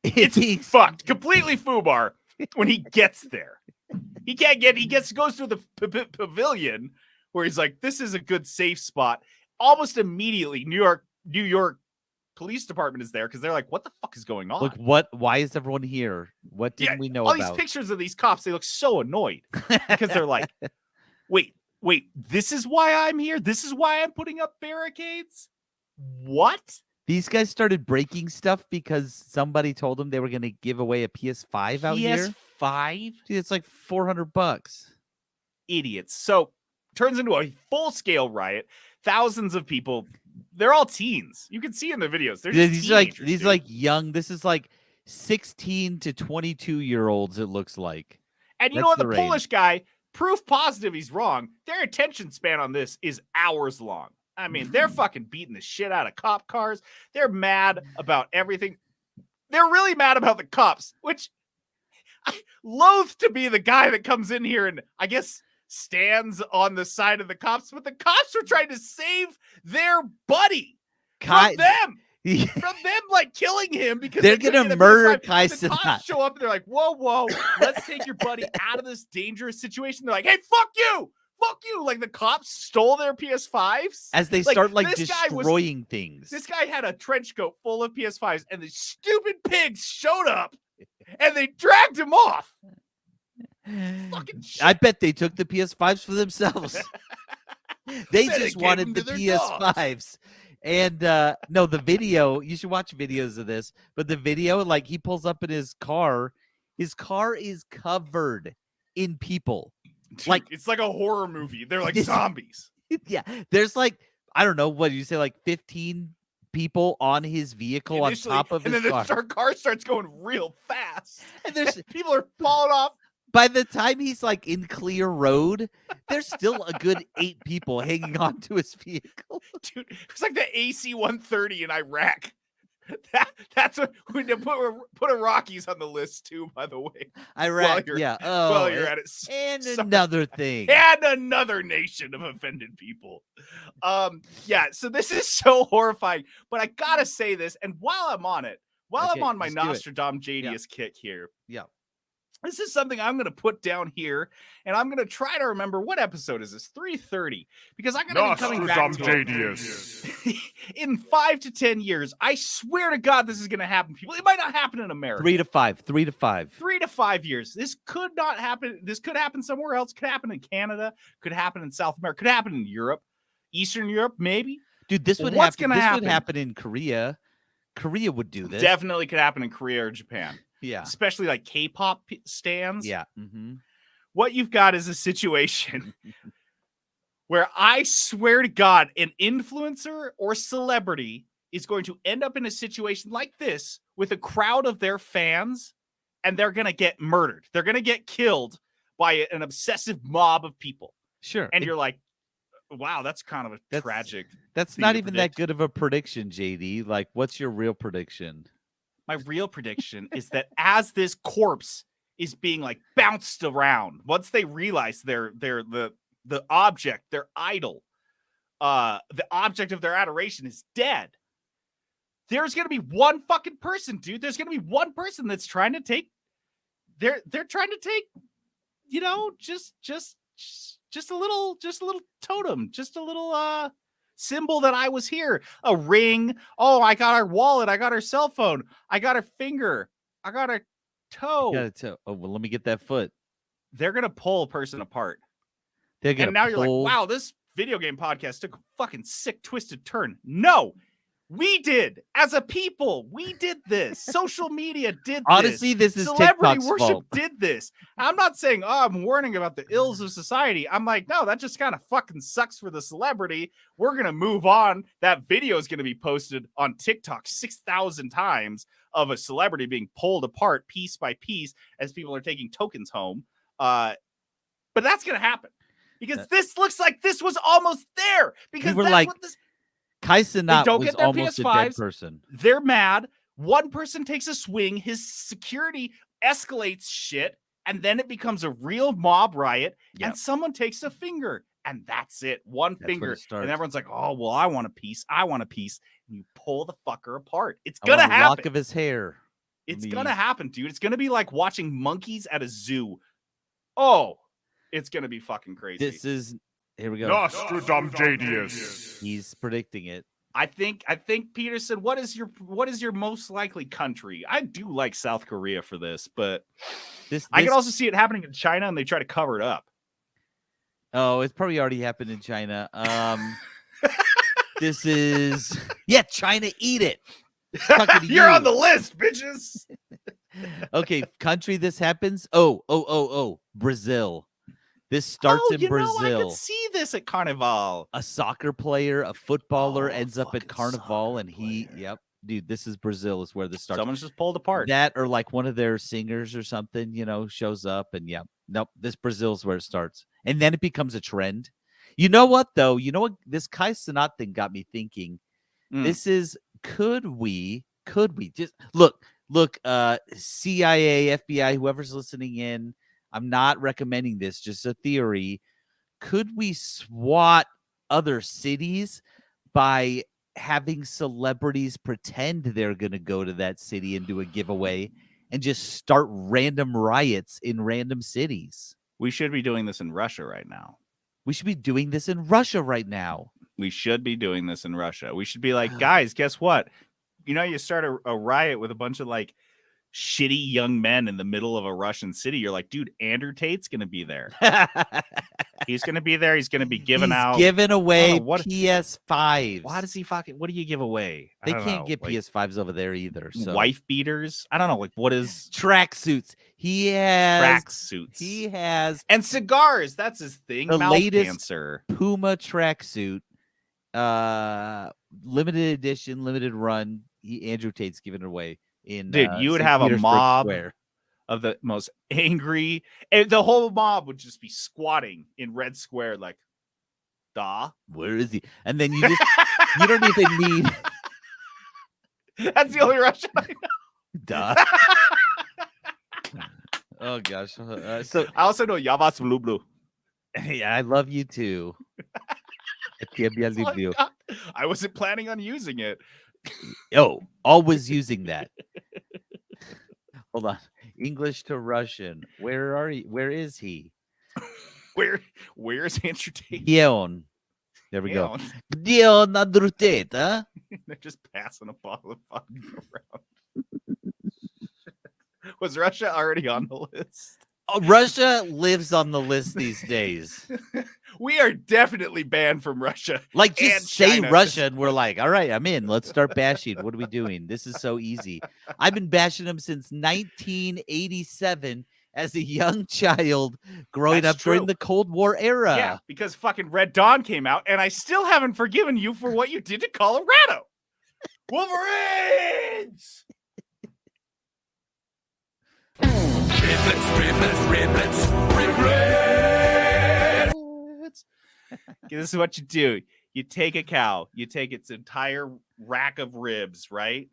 Speaker 1: It's fucked. Completely foobar when he gets there. He goes through the pavilion where he's like, this is a good safe spot. Almost immediately, New York Police Department is there because they're like, what the fuck is going on?
Speaker 2: Like, what? Why is everyone here? What didn't we know
Speaker 1: all
Speaker 2: about?
Speaker 1: These pictures of these cops, they look so annoyed because they're like, wait, this is why I'm here? This is why I'm putting up barricades? What?
Speaker 2: These guys started breaking stuff because somebody told them they were going to give away a PS5 out here.
Speaker 1: PS5?
Speaker 2: Dude, it's like $400.
Speaker 1: Idiots. So turns into a full-scale riot. Thousands of people. They're all teens. You can see in the videos. They're just
Speaker 2: these like young. This is like 16 to 22-year-olds. It looks like.
Speaker 1: And you know what? The Polish guy, proof positive he's wrong. Their attention span on this is hours long. I mean, they're fucking beating the shit out of cop cars. They're mad about everything. They're really mad about the cops, which I loathe to be the guy that comes in here and I guess stands on the side of the cops, but the cops are trying to save their buddy from them. From them like killing him because
Speaker 2: they're gonna murder Kai Cenat.
Speaker 1: The cops show up and they're like, whoa, let's take your buddy out of this dangerous situation. They're like, hey, fuck you. Like the cops stole their PS5s
Speaker 2: as they start like destroying things.
Speaker 1: This guy had a trench coat full of PS5s and the stupid pigs showed up and they dragged him off. Fucking shit.
Speaker 2: I bet they took the PS5s for themselves. They
Speaker 1: Then
Speaker 2: just
Speaker 1: gave
Speaker 2: wanted
Speaker 1: them
Speaker 2: the
Speaker 1: to their dogs.
Speaker 2: PS5s. And no, the video, you should watch videos of this. But the video, like he pulls up in his car is covered in people.
Speaker 1: Dude,
Speaker 2: Like
Speaker 1: it's like a horror movie. They're like
Speaker 2: this-
Speaker 1: zombies.
Speaker 2: Yeah, there's like, I don't know, what did you say, like 15 people on his vehicle
Speaker 1: Initially,
Speaker 2: on top of
Speaker 1: and
Speaker 2: his
Speaker 1: then
Speaker 2: car.
Speaker 1: the car starts going real fast.
Speaker 2: And there's
Speaker 1: People are falling off.
Speaker 2: by the time he's like in clear road, there's still a good 8 people hanging on to his vehicle.
Speaker 1: Dude, it's like the AC-130 in Iraq. That's what we need to put a Rockies on the list too, by the way.
Speaker 2: Iraq,
Speaker 1: you're-
Speaker 2: yeah.
Speaker 1: While you're at it.
Speaker 2: And
Speaker 1: Sorry.
Speaker 2: another thing.
Speaker 1: And another nation of offended people. Yeah, so this is so horrifying. But I gotta say this, and while I'm on it, while
Speaker 2: Okay,
Speaker 1: I'm on my
Speaker 2: just do it.
Speaker 1: Nostradamus kick here,
Speaker 2: Yeah.
Speaker 1: this is something I'm going to put down here, and I'm going to try to remember what episode is this? 330, because I'm going to be coming back to it. In 5 to 10 years. I swear to God, this is going to happen. People, it might not happen in America.
Speaker 2: 3 to 5. 3 to 5.
Speaker 1: 3 to 5 years. This could not happen. This could happen somewhere else. Could happen in Canada. Could happen in South America. Could happen in Europe, Eastern Europe, maybe.
Speaker 2: Dude, this would
Speaker 1: What's
Speaker 2: happen.
Speaker 1: gonna
Speaker 2: This
Speaker 1: happen?
Speaker 2: would happen in Korea. Korea would do this.
Speaker 1: Definitely could happen in Korea or Japan,
Speaker 2: Yeah.
Speaker 1: especially like K-pop stands.
Speaker 2: Yeah. Mm-hmm.
Speaker 1: What you've got is a situation where I swear to God, an influencer or celebrity is going to end up in a situation like this with a crowd of their fans, and they're going to get murdered. They're going to get killed by an obsessive mob of people.
Speaker 2: Sure.
Speaker 1: And you're like, wow, that's kind of a tragic.
Speaker 2: That's
Speaker 1: thing
Speaker 2: not
Speaker 1: to
Speaker 2: even
Speaker 1: predict.
Speaker 2: that good of a prediction, JD. Like, what's your real prediction?
Speaker 1: My real prediction is that as this corpse is being like bounced around, once they realize they're the object, their idol, the object of their adoration is dead, there's gonna be one fucking person, dude. There's gonna be one person that's trying to take. They're trying to take, you know, just a little totem, just a little symbol that I was here. A ring. Oh, I got our wallet. I got our cell phone. I got our finger. I got our toe.
Speaker 2: You gotta tell. Oh, well, let me get that foot.
Speaker 1: They're gonna pull a person apart.
Speaker 2: They're gonna
Speaker 1: And now you're like,
Speaker 2: pull-
Speaker 1: wow, this video game podcast took a fucking sick, twisted turn. No, we did. As a people, we did this. Social media did this.
Speaker 2: Honestly, this is
Speaker 1: Celebrity
Speaker 2: TikTok's
Speaker 1: worship
Speaker 2: fault.
Speaker 1: did this. I'm not saying, oh, I'm warning about the ills of society. I'm like, no, that just kind of fucking sucks for the celebrity. We're going to move on. That video is going to be posted on TikTok 6,000 times of a celebrity being pulled apart piece by piece as people are taking tokens home. But that's going to happen because this looks like this was almost there. Because
Speaker 2: We were
Speaker 1: that's
Speaker 2: like-
Speaker 1: what this...
Speaker 2: Kai Cenat
Speaker 1: don't
Speaker 2: was
Speaker 1: get their
Speaker 2: almost a dead
Speaker 1: PS5s.
Speaker 2: person.
Speaker 1: They're mad. One person takes a swing. His security escalates shit. And then it becomes a real mob riot.
Speaker 2: Yep.
Speaker 1: And someone takes a finger. And that's it. One
Speaker 2: That's where
Speaker 1: finger.
Speaker 2: it starts.
Speaker 1: And everyone's like, oh, well, I want a piece. I want a piece. And you pull the fucker apart. It's
Speaker 2: I
Speaker 1: going to
Speaker 2: want a lock
Speaker 1: happen.
Speaker 2: of his hair.
Speaker 1: It's
Speaker 2: me-
Speaker 1: going to happen, dude. It's going to be like watching monkeys at a zoo. Oh, it's going to be fucking crazy.
Speaker 2: This is here we go.
Speaker 3: Nostradamus.
Speaker 2: He's predicting it.
Speaker 1: I think Peterson, what is your most likely country? I do like South Korea for this, but I can also see it happening in China and they try to cover it up.
Speaker 2: Oh, it's probably already happened in China. This is China, eat it. Talking to
Speaker 1: You're
Speaker 2: you.
Speaker 1: on the list, bitches.
Speaker 2: Okay, country this happens. Oh, Brazil. This starts in
Speaker 1: I
Speaker 2: Brazil.
Speaker 1: could see this at Carnival.
Speaker 2: A soccer player, a footballer ends up at
Speaker 1: fucking
Speaker 2: Carnival,
Speaker 1: soccer
Speaker 2: and he,
Speaker 1: player.
Speaker 2: dude, this is Brazil is where this starts.
Speaker 1: Someone's just pulled apart.
Speaker 2: That or like one of their singers or something, shows up, and nope, this Brazil's where it starts, and then it becomes a trend. You know what though? You know what? This Kai Cenat thing got me thinking. This is could we just look, CIA, FBI, whoever's listening in. I'm not recommending this, just a theory. Could we swat other cities by having celebrities pretend they're going to go to that city and do a giveaway and just start random riots in random cities?
Speaker 1: We should be doing this in Russia right now.
Speaker 2: We should be doing this in Russia right now.
Speaker 1: We should be doing this in Russia. We should be like, guys, guess what? You start a riot with a bunch of like shitty young men in the middle of a Russian city. You're like, dude, Andrew Tate's going to be there. He's going to be there. He's going to be giving out.
Speaker 2: Giving away
Speaker 1: what
Speaker 2: PS5s.
Speaker 1: Why does he fucking? What do you give away?
Speaker 2: They can't get PS5s over there either. So.
Speaker 1: Wife beaters. I don't know. Like what is
Speaker 2: tracksuits? He has
Speaker 1: tracksuits.
Speaker 2: He has
Speaker 1: and cigars. That's his thing.
Speaker 2: The
Speaker 1: Mouth
Speaker 2: latest
Speaker 1: cancer.
Speaker 2: Puma tracksuit, limited edition, limited run. Andrew Tate's giving it away in.
Speaker 1: Dude, you would
Speaker 2: St.
Speaker 1: have
Speaker 2: Petersburg
Speaker 1: a mob
Speaker 2: Square.
Speaker 1: Of the most angry, and the whole mob would just be squatting in Red Square, like, "Da,
Speaker 2: where is he?" And then you just you don't even need.
Speaker 1: That's the only Russian I know.
Speaker 2: Da. Oh gosh. So
Speaker 1: I also know "Я вас люблю."
Speaker 2: Yeah, I love you too.
Speaker 1: I wasn't planning on using it.
Speaker 2: Oh, always using that. Hold on. English to Russian. Where are you? Where is he?
Speaker 1: Where's Andrew Tate?
Speaker 2: Dion. There we go. Dion Andrew Tate, huh?
Speaker 1: They're just passing a bottle of vodka around. Was Russia already on the list?
Speaker 2: Oh, Russia lives on the list these days.
Speaker 1: We are definitely banned from Russia.
Speaker 2: Like, just
Speaker 1: and
Speaker 2: say
Speaker 1: China.
Speaker 2: Russia, and we're like, all right, I'm in. Let's start bashing. What are we doing? This is so easy. I've been bashing them since 1987 as a young child growing
Speaker 1: That's
Speaker 2: up
Speaker 1: true.
Speaker 2: during the Cold War era.
Speaker 1: Yeah, because fucking Red Dawn came out, and I still haven't forgiven you for what you did to Colorado. Wolverines! This is what you do. You take a cow, you take its entire rack of ribs, right?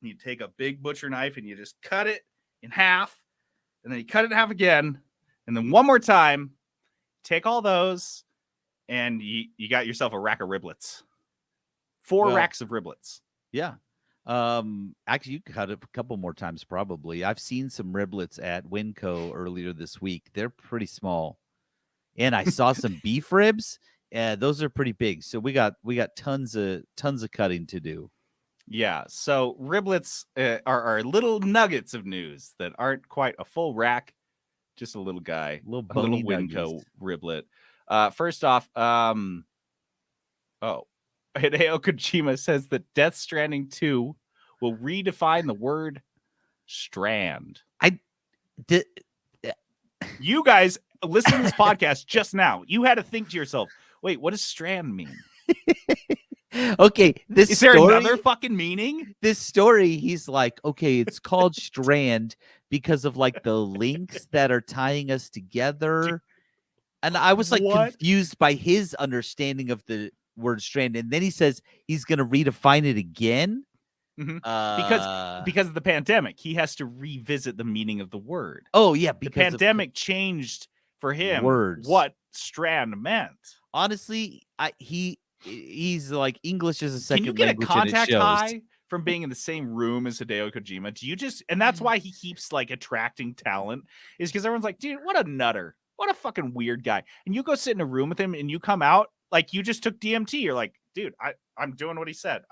Speaker 1: You take a big butcher knife and you just cut it in half, and then you cut it in half again, and then one more time, take all those, and you got yourself a rack of riblets. 4 racks of riblets.
Speaker 2: Yeah. Actually, you cut it a couple more times probably. I've seen some riblets at Winco earlier this week. They're pretty small. And I saw some beef ribs. Those are pretty big. So we got tons of cutting to do.
Speaker 1: Yeah. So riblets are little nuggets of news that aren't quite a full rack, just a little guy, a little Winco riblet. First off, Hideo Kojima says that Death Stranding 2 will redefine the word strand. You guys listen to this podcast just now. You had to think to yourself, wait, what does strand mean?
Speaker 2: Okay,
Speaker 1: is there another fucking meaning?
Speaker 2: This story, he's like, okay, it's called strand because of like the links that are tying us together. And I was like confused by his understanding of the word strand. And then he says he's going to redefine it again.
Speaker 1: Mm-hmm. Because of the pandemic, he has to revisit the meaning of the word.
Speaker 2: Oh yeah, because
Speaker 1: the pandemic changed for him
Speaker 2: words.
Speaker 1: What strand meant.
Speaker 2: Honestly, he's like English is a second
Speaker 1: language. Can you get a contact high from being in the same room as Hideo Kojima? Do you just, and that's why he keeps like attracting talent, is because everyone's like, dude, what a nutter, what a fucking weird guy. And you go sit in a room with him and you come out like you just took DMT. You're like, dude, I'm doing what he said.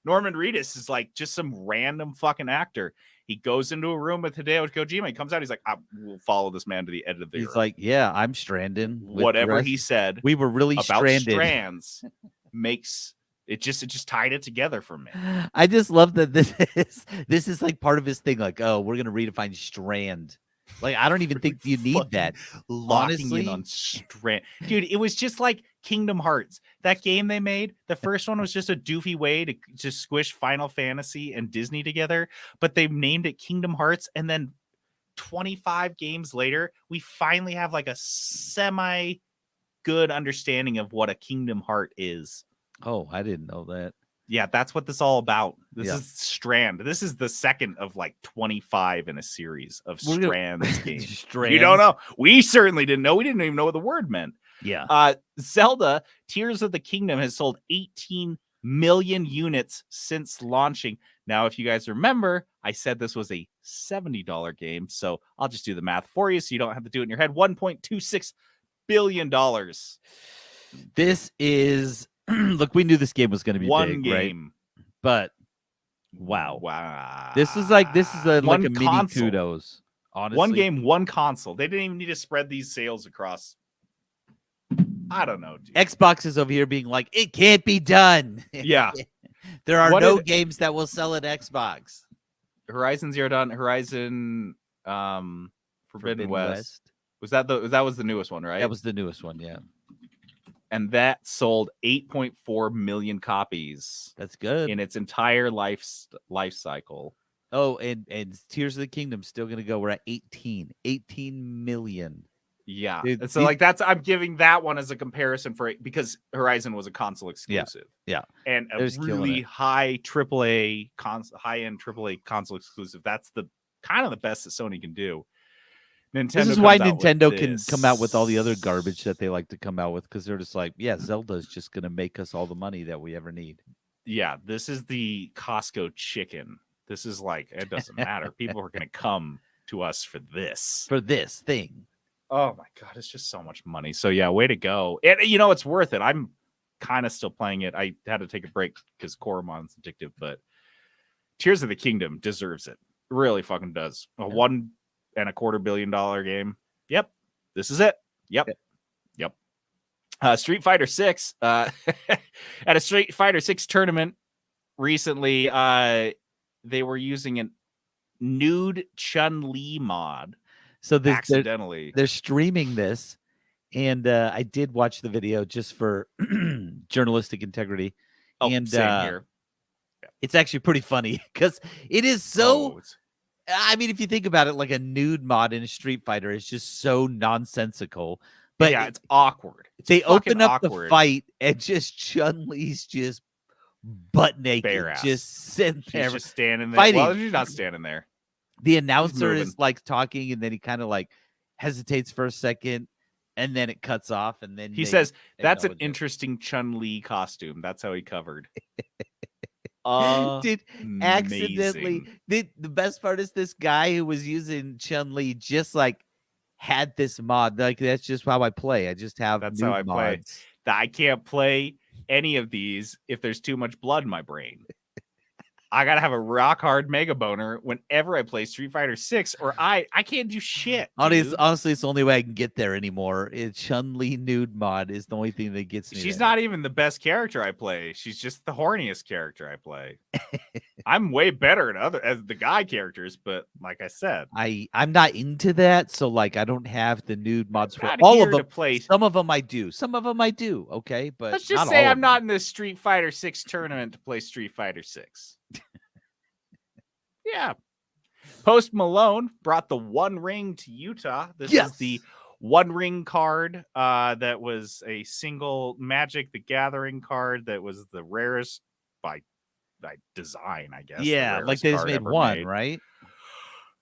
Speaker 1: Norman Reedus is like just some random fucking actor. He goes into a room with Hideo Kojima. He comes out. He's like, I will follow this man to the end of the earth.
Speaker 2: He's like, yeah, I'm stranding.
Speaker 1: Whatever he said.
Speaker 2: We were really
Speaker 1: about
Speaker 2: stranded.
Speaker 1: Strands makes it just tied it together for me.
Speaker 2: I just love that this is like part of his thing. Like, oh, we're gonna redefine strand. Like, I don't even think you need that.
Speaker 1: Locking in on strand, dude. It was just like Kingdom Hearts. That game they made, the first one was just a doofy way to just squish Final Fantasy and Disney together, but they named it Kingdom Hearts, and then 25 games later, we finally have like a semi good understanding of what a Kingdom Heart is.
Speaker 2: Oh, I didn't know that.
Speaker 1: Yeah, that's what this is all about. This is Strand. This is the second of like 25 in a series of Strands games. You don't know. We certainly didn't know. We didn't even know what the word meant.
Speaker 2: Yeah.
Speaker 1: Zelda Tears of the Kingdom has sold 18 million units since launching. Now, if you guys remember, I said this was a $70 game, so I'll just do the math for you so you don't have to do it in your head. $1.26 billion.
Speaker 2: This is look, we knew this game was going to be
Speaker 1: one
Speaker 2: big,
Speaker 1: game,
Speaker 2: right? But Wow.
Speaker 1: Wow.
Speaker 2: This is like a
Speaker 1: One
Speaker 2: mini
Speaker 1: console.
Speaker 2: kudos. Honestly,
Speaker 1: One game, one console. They didn't even need to spread these sales across. I don't know, dude.
Speaker 2: Xbox is over here being like, it can't be done.
Speaker 1: Yeah.
Speaker 2: There are
Speaker 1: What
Speaker 2: no
Speaker 1: did-
Speaker 2: games that will sell at Xbox.
Speaker 1: Horizon Zero Dawn, Horizon Forbidden West. Was that was the newest one, right?
Speaker 2: That was the newest one, yeah.
Speaker 1: And that sold 8.4 million copies
Speaker 2: That's good.
Speaker 1: in its entire life cycle.
Speaker 2: Oh, and Tears of the Kingdom still going to go. We're at 18 million.
Speaker 1: Yeah.
Speaker 2: Dude,
Speaker 1: And so like I'm giving that one as a comparison because Horizon was a console exclusive.
Speaker 2: Yeah.
Speaker 1: And a
Speaker 2: They're just killing
Speaker 1: really
Speaker 2: it.
Speaker 1: high high-end AAA console exclusive. That's the kind of the best that Sony can do. Nintendo
Speaker 2: This is why
Speaker 1: comes out with
Speaker 2: Nintendo can
Speaker 1: this.
Speaker 2: come out with all the other garbage that they like to come out with, because they're just like, yeah, Zelda's just going to make us all the money that we ever need.
Speaker 1: Yeah, this is the Costco chicken. This is like, it doesn't matter. People are going to come to us for this.
Speaker 2: For this thing.
Speaker 1: Oh my God, it's just so much money. So yeah, way to go. And it's worth it. I'm kind of still playing it. I had to take a break because Koromon's addictive, but Tears of the Kingdom deserves it. It really fucking does. A $1.25 billion game. Yep. This is it. Yep. Street Fighter 6 at a Street Fighter 6 tournament recently, they were using a nude Chun-Li mod.
Speaker 2: So
Speaker 1: accidentally
Speaker 2: they're streaming this, and I did watch the video just for journalistic integrity. And
Speaker 1: same here.
Speaker 2: It's actually pretty funny because it is so. I mean, if you think about it, like a nude mod in a Street Fighter is just so nonsensical. But
Speaker 1: yeah, it's awkward.
Speaker 2: They open up the fight and just Chun-Li's just butt naked, just sitting there.
Speaker 1: She's just standing there.
Speaker 2: Fighting.
Speaker 1: Well, she's not standing there.
Speaker 2: The announcer is like talking, and then he kind of like hesitates for a second, and then it cuts off, and then
Speaker 1: he says, "That's an interesting Chun-Li costume." That's how he covered.
Speaker 2: Dude, accidentally. The best part is this guy who was using Chun-Li just like had this mod. Like, that's just how I play. I just have
Speaker 1: that's how I play. I can't play any of these if there's too much blood in my brain. I gotta have a rock hard mega boner whenever I play Street Fighter 6, or I can't do shit.
Speaker 2: Honestly, it's the only way I can get there anymore. It's Chun-Li nude mod is the only thing that gets me.
Speaker 1: She's not even the best character I play. She's just the horniest character I play. I'm way better as the guy characters, but like I said,
Speaker 2: I'm not into that. So like I don't have the nude mods for all of them. Some of them I do. Some of them I do. Okay, but
Speaker 1: let's just say I'm not in the Street Fighter 6 tournament to play Street Fighter 6. Yeah. Post Malone brought the One Ring to Utah. This is the One Ring card that was a single Magic the Gathering card that was the rarest by design, I guess.
Speaker 2: Yeah, like they just made one, right?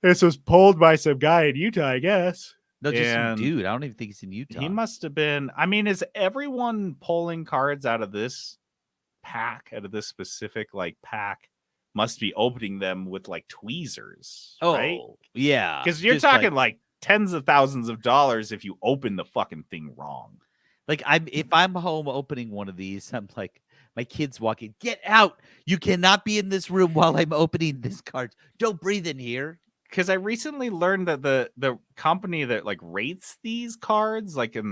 Speaker 1: This was pulled by some guy in Utah, I guess.
Speaker 2: No, just some dude. I don't even think he's in Utah.
Speaker 1: He must have been. I mean, is everyone pulling cards out of this pack, out of this specific pack? Must be opening them with tweezers, right?
Speaker 2: Yeah,
Speaker 1: because you're talking like tens of thousands of dollars if you open the fucking thing wrong.
Speaker 2: Like if I'm home opening one of these, I'm like, my kid's walking, get out! You cannot be in this room while I'm opening this card. Don't breathe in here.
Speaker 1: Because I recently learned that the company that rates these cards, in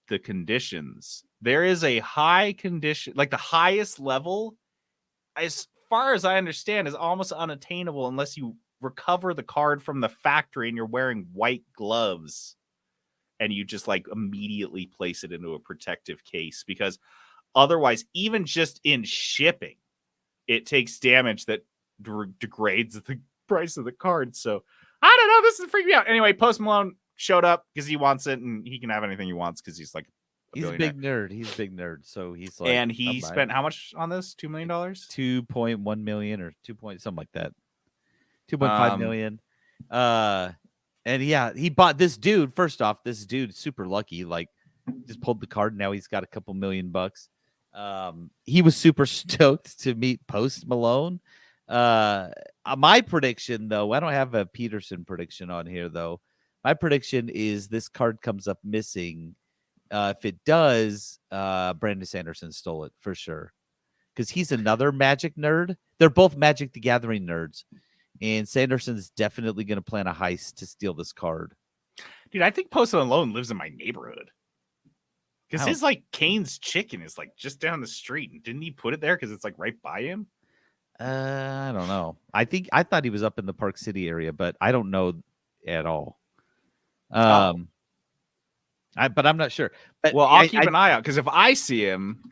Speaker 1: the conditions, there is a high condition, the highest level, as far as I understand, is almost unattainable unless you recover the card from the factory and you're wearing white gloves and you just immediately place it into a protective case, because otherwise, even just in shipping, it takes damage that degrades the price of the card. So I don't know, this is freaking me out. Anyway, Post Malone showed up because he wants it, and he can have anything he wants because he's
Speaker 2: he's a big nerd. He's a big nerd. So he's
Speaker 1: and he spent how much on this? $2 million?
Speaker 2: 2.1 million or 2 point something like that. 2.5 million. And yeah, he bought this dude. First off, this dude super lucky. Just pulled the card. Now he's got a couple $1 million. He was super stoked to meet Post Malone. My prediction, though, I don't have a Peterson prediction on here, though. My prediction is this card comes up missing. If it does, Brandon Sanderson stole it for sure. because he's another Magic nerd. They're both Magic the Gathering nerds. And Sanderson's definitely going to plan a heist to steal this card.
Speaker 1: Dude, I think Post Malone lives in my neighborhood. Because
Speaker 2: Wow.
Speaker 1: his like Kane's Chicken is like just down the street. And didn't he put it there because it's like right by him?
Speaker 2: I don't know. I thought he was up in the Park City area, but I don't know at all. But I'm not sure. But
Speaker 1: well, I'll keep an eye out because if I see him,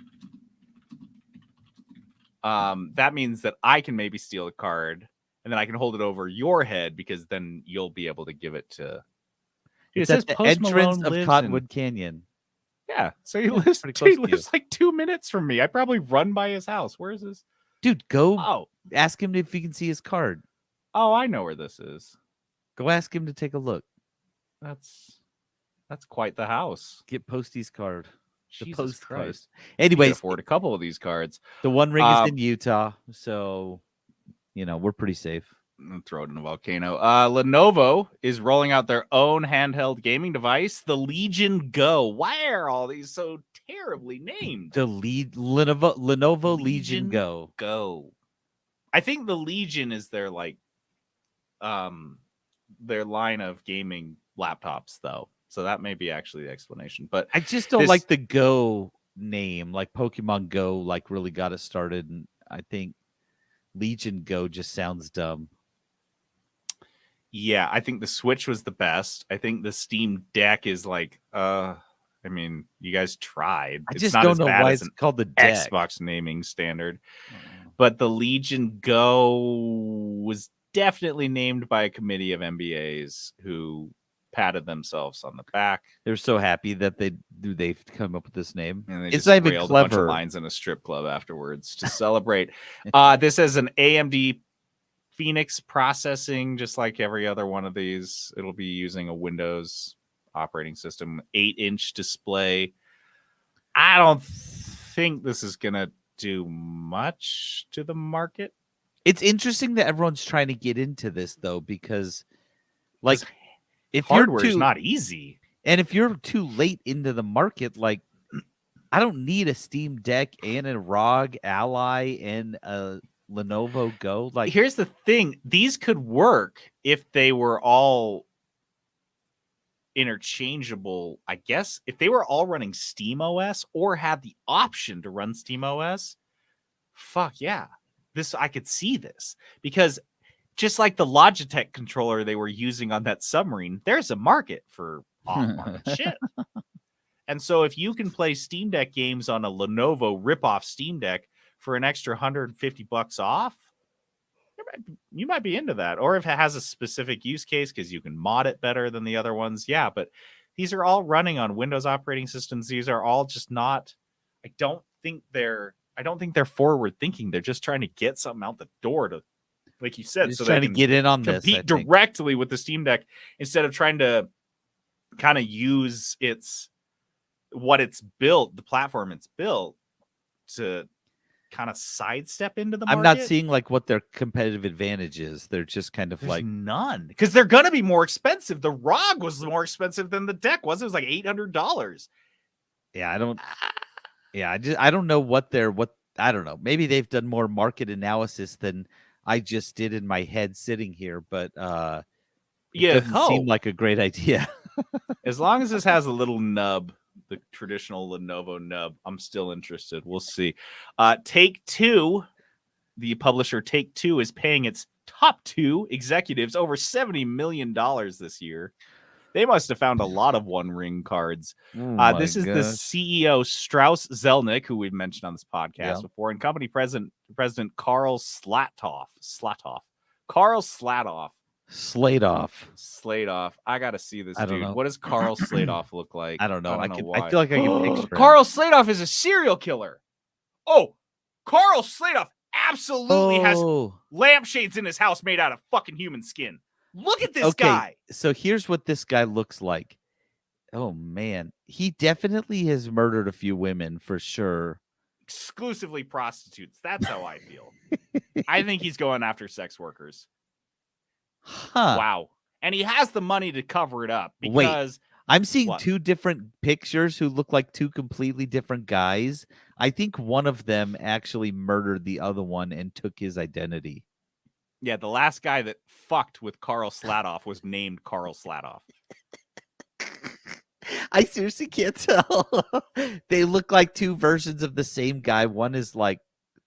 Speaker 1: that means that I can maybe steal a card and then I can hold it over your head because then you'll be able to give it to.
Speaker 2: It's
Speaker 1: it says
Speaker 2: at the
Speaker 1: Post
Speaker 2: entrance
Speaker 1: Malone
Speaker 2: of
Speaker 1: lives
Speaker 2: Cottonwood Canyon.
Speaker 1: Yeah, so he
Speaker 2: Yeah,
Speaker 1: lives.
Speaker 2: pretty close
Speaker 1: He
Speaker 2: to you.
Speaker 1: lives like 2 minutes from me. I probably run by his house. Where is this?
Speaker 2: Dude, go
Speaker 1: Oh,
Speaker 2: ask him if you can see his card.
Speaker 1: oh, I know where this is.
Speaker 2: Go ask him to take a look.
Speaker 1: That's quite the house.
Speaker 2: Get Posty's card. The
Speaker 1: Jesus
Speaker 2: Post card.
Speaker 1: Christ. You can
Speaker 2: Anyways,
Speaker 1: afford a couple of these cards.
Speaker 2: the One Ring is in Utah, so we're pretty safe.
Speaker 1: Throw it in a volcano. Lenovo is rolling out their own handheld gaming device, the Legion Go. Why are all these so terribly named?
Speaker 2: The Lenovo Legion Go.
Speaker 1: Go. I think the Legion is their their line of gaming laptops, though. So that may be actually the explanation. But
Speaker 2: I just don't like the Go name. Like Pokemon Go, like really got it started, and I think Legion Go just sounds dumb.
Speaker 1: Yeah, I think the Switch was the best. I think the Steam Deck is like, I mean, you guys tried.
Speaker 2: I
Speaker 1: It's
Speaker 2: just
Speaker 1: not
Speaker 2: don't
Speaker 1: as
Speaker 2: know
Speaker 1: bad
Speaker 2: why
Speaker 1: as
Speaker 2: it's
Speaker 1: an
Speaker 2: called the Deck.
Speaker 1: Xbox naming standard. But the Legion Go was definitely named by a committee of MBAs who patted themselves on the back.
Speaker 2: They're so happy that they've come up with this name.
Speaker 1: And they
Speaker 2: It's
Speaker 1: just
Speaker 2: not even
Speaker 1: railed a bunch of
Speaker 2: clever.
Speaker 1: lines in a strip club afterwards to celebrate. This is an AMD Phoenix processing, just like every other one of these. It'll be using a Windows operating system, 8-inch display. I don't think this is going to do much to the market.
Speaker 2: It's interesting that everyone's trying to get into this, though, because like if
Speaker 1: hardware
Speaker 2: you're
Speaker 1: is not easy.
Speaker 2: And if you're too late into the market, like I don't need a Steam Deck and a ROG Ally and a Lenovo Go. Like,
Speaker 1: here's the thing: these could work if they were all interchangeable. I guess if they were all running Steam OS or had the option to run Steam OS, fuck yeah, I could see this, because just like the Logitech controller they were using on that submarine, there's a market for off-market shit. And so if you can play Steam Deck games on a Lenovo rip-off Steam Deck for an extra $150 off, you might be into that. Or if it has a specific use case because you can mod it better than the other ones, yeah. But these are all running on Windows operating systems. These are all just not. I don't think they're forward thinking. They're just trying to get something out the door to, like you said,
Speaker 2: just
Speaker 1: so
Speaker 2: trying
Speaker 1: they
Speaker 2: to
Speaker 1: can
Speaker 2: get in on
Speaker 1: compete
Speaker 2: this, I think.
Speaker 1: directly with the Steam Deck instead of trying to kind of use what it's built, the platform it's built, to kind of sidestep into the market.
Speaker 2: I'm not seeing like what their competitive advantage is. They're just kind of
Speaker 1: There's
Speaker 2: like
Speaker 1: none, because they're gonna be more expensive. The ROG was more expensive than the Deck was. It was like $800.
Speaker 2: Yeah, I don't know I don't know. Maybe they've done more market analysis than I just did in my head sitting here, but it doesn't seem like a great idea.
Speaker 1: As long as this has a little nub, the traditional Lenovo nub, I'm still interested. We'll see. Take-Two, the publisher Take-Two, is paying its top 2 executives over $70 million this year. They must have found a lot of One Ring cards. This is the CEO, Strauss Zelnick, who we've mentioned on this podcast before, and company president Carl Slatoff. Carl Slatoff. Sladoff. I gotta see this
Speaker 2: I don't
Speaker 1: dude.
Speaker 2: know.
Speaker 1: What does Carl Sladoff look like?
Speaker 2: I don't know. I
Speaker 1: why.
Speaker 2: feel like I can picture him.
Speaker 1: Carl Sladoff is a serial killer. Oh, Carl Sladoff absolutely has lampshades in his house made out of fucking human skin. Look at this guy.
Speaker 2: So here's what this guy looks like. Oh man, he definitely has murdered a few women for sure.
Speaker 1: Exclusively prostitutes. That's how I feel. I think he's going after sex workers.
Speaker 2: Huh.
Speaker 1: Wow. And he has the money to cover it up because
Speaker 2: I'm seeing
Speaker 1: What?
Speaker 2: two different pictures who look like two completely different guys. I think one of them actually murdered the other one and took his identity.
Speaker 1: Yeah, the last guy that fucked with Carl Slatoff was named Carl Slatoff.
Speaker 2: I seriously can't tell. They look like two versions of the same guy. One is like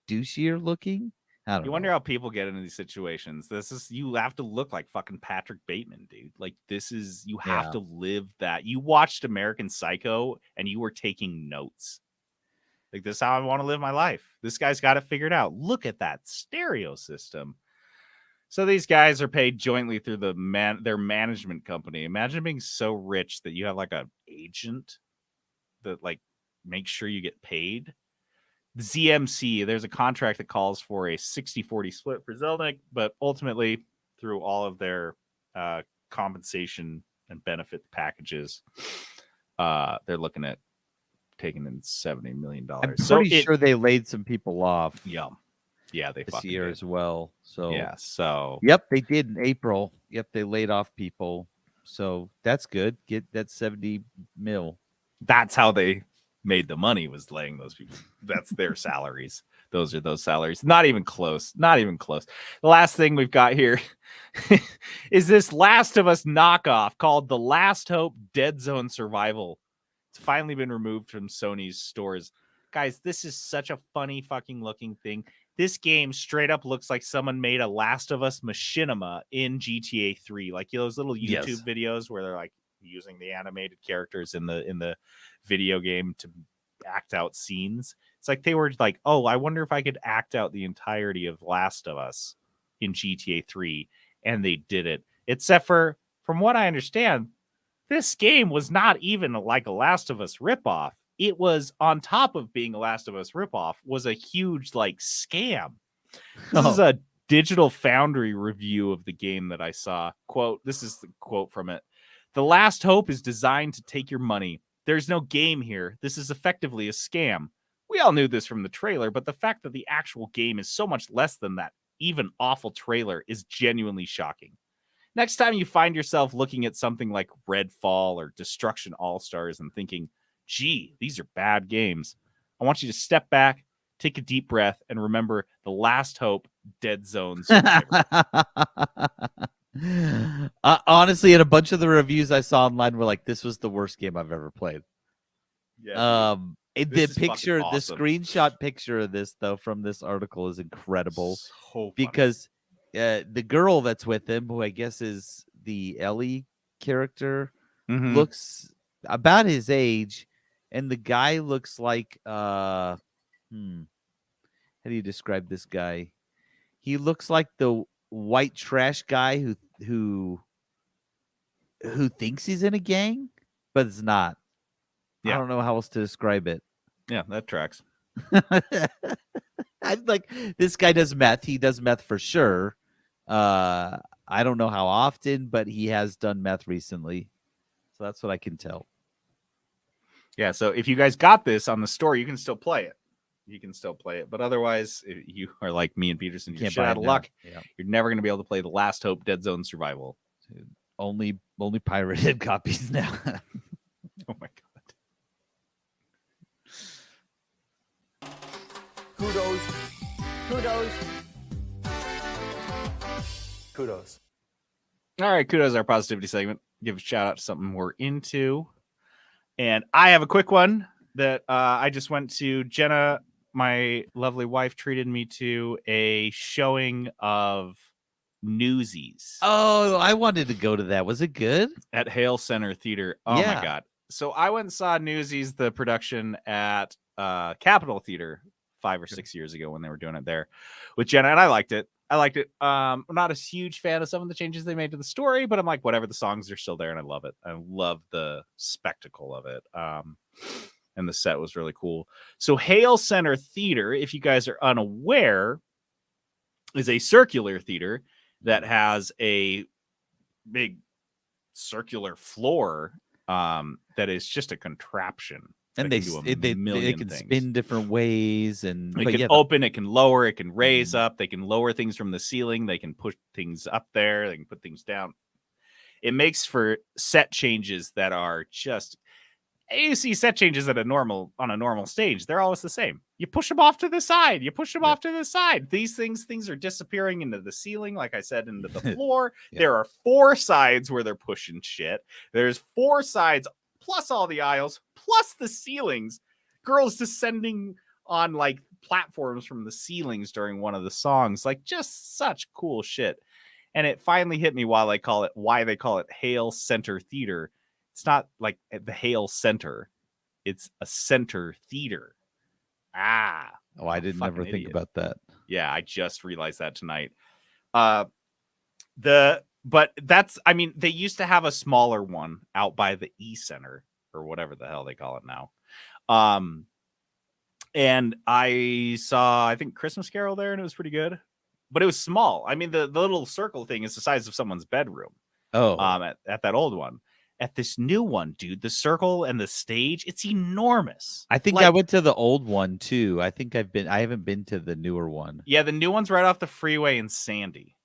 Speaker 2: douchier looking. I don't
Speaker 1: You
Speaker 2: know.
Speaker 1: wonder how people get into these situations. You have to look like fucking Patrick Bateman, dude. Like you have
Speaker 2: Yeah.
Speaker 1: to live that. You watched American Psycho and you were taking notes. Like, this is how I want to live my life. This guy's got it figured out. Look at that stereo system. So these guys are paid jointly through their management company. Imagine being so rich that you have like an agent that like makes sure you get paid. ZMC, there's a contract that calls for a 60-40 split for Zelnick, but ultimately through all of their compensation and benefit packages, they're looking at taking in $70 million.
Speaker 2: I'm pretty sure they laid some people off.
Speaker 1: Yeah, they
Speaker 2: this
Speaker 1: fucking
Speaker 2: year
Speaker 1: did.
Speaker 2: as well. So
Speaker 1: Yeah, so
Speaker 2: yep, they did in April. Yep, they laid off people. So that's good. Get that 70 mil.
Speaker 1: that's how they made the money, was laying those people. That's their salaries. Those are those salaries. Not even close. Not even close. The last thing we've got here is this Last of Us knockoff called The Last Hope Dead Zone Survival. It's finally been removed from Sony's stores. Guys, this is such a funny fucking looking thing. This game straight up looks like someone made a Last of Us machinima in GTA 3. Like those little YouTube videos where they're like using the animated characters in the video game to act out scenes. It's like they were like, oh, I wonder if I could act out the entirety of Last of Us in GTA 3. And they did it. Except for, from what I understand, this game was not even like a Last of Us ripoff. It was, on top of being a Last of Us ripoff, was a huge like scam. This is a Digital Foundry review of the game that I saw. Quote, this is the quote from it. The Last Hope is designed to take your money. There's no game here. This is effectively a scam. We all knew this from the trailer, but the fact that the actual game is so much less than that even awful trailer is genuinely shocking. Next time you find yourself looking at something like Redfall or Destruction All-Stars and thinking, gee, these are bad games, I want you to step back, take a deep breath, and remember The Last Hope Dead Zone Survivor.
Speaker 2: Honestly, and a bunch of the reviews I saw online were like, this was the worst game I've ever played.
Speaker 1: Yeah,
Speaker 2: the picture, the screenshot picture of this, though, from this article is incredible.
Speaker 1: So
Speaker 2: because the girl that's with him, who I guess is the Ellie character, looks about his age, and the guy looks like how do you describe this guy? He looks like the white trash guy who thinks he's in a gang, but it's not. I don't know how else to describe it.
Speaker 1: Yeah, that tracks.
Speaker 2: I'm like, this guy does meth. He does meth for sure. I don't know how often, but he has done meth recently. So that's what I can tell.
Speaker 1: Yeah, so if you guys got this on the store, you can still play it. But otherwise, if you are like me and Peterson, you're shit out of luck.
Speaker 2: Yeah.
Speaker 1: You're never going to be able to play The Last Hope Dead Zone Survival.
Speaker 2: Only pirated copies now.
Speaker 1: Oh my god.
Speaker 4: Kudos.
Speaker 1: All right, kudos our positivity segment. Give a shout out to something we're into. And I have a quick one that I just went to. Jenna, my lovely wife, treated me to a showing of Newsies.
Speaker 2: Oh, I wanted to go to that. Was it good?
Speaker 1: At Hale Center Theater. Oh my god. So I went and saw Newsies, the production at Capitol Theater 5 or 6 years ago when they were doing it there with Jenna, and I liked it. I'm not a huge fan of some of the changes they made to the story, but I'm like, whatever, the songs are still there, and I love it. I love the spectacle of it. And the set was really cool. So Hale Center Theater, if you guys are unaware, is a circular theater that has a big circular floor that is just a contraption.
Speaker 2: And they can spin different ways, and
Speaker 1: it can open, it can lower, it can raise up, they can lower things from the ceiling, they can push things up there, they can put things down. it makes for set changes that are just. You see set changes on a normal stage, they're always the same. You push them off to the side. You push them off to the side. These things are disappearing into the ceiling, like I said, into the floor. There are 4 sides where they're pushing shit. There's 4 sides plus all the aisles plus the ceilings. Girls descending on like platforms from the ceilings during one of the songs, like just such cool shit. And it finally hit me why they call it Hale Center Theater. It's not like at the Hale Center. It's a center theater. Oh,
Speaker 2: I didn't ever think about that.
Speaker 1: Yeah, I just realized that tonight. But that's, I mean, they used to have a smaller one out by the E Center or whatever the hell they call it now. And I saw, I think, Christmas Carol there, and it was pretty good. But it was small. I mean, the little circle thing is the size of someone's bedroom.
Speaker 2: Oh,
Speaker 1: at that old one. At this new one, dude, the circle and the stage, it's enormous.
Speaker 2: I think I went to the old one too. I haven't been to the newer one.
Speaker 1: Yeah, the new one's right off the freeway in Sandy.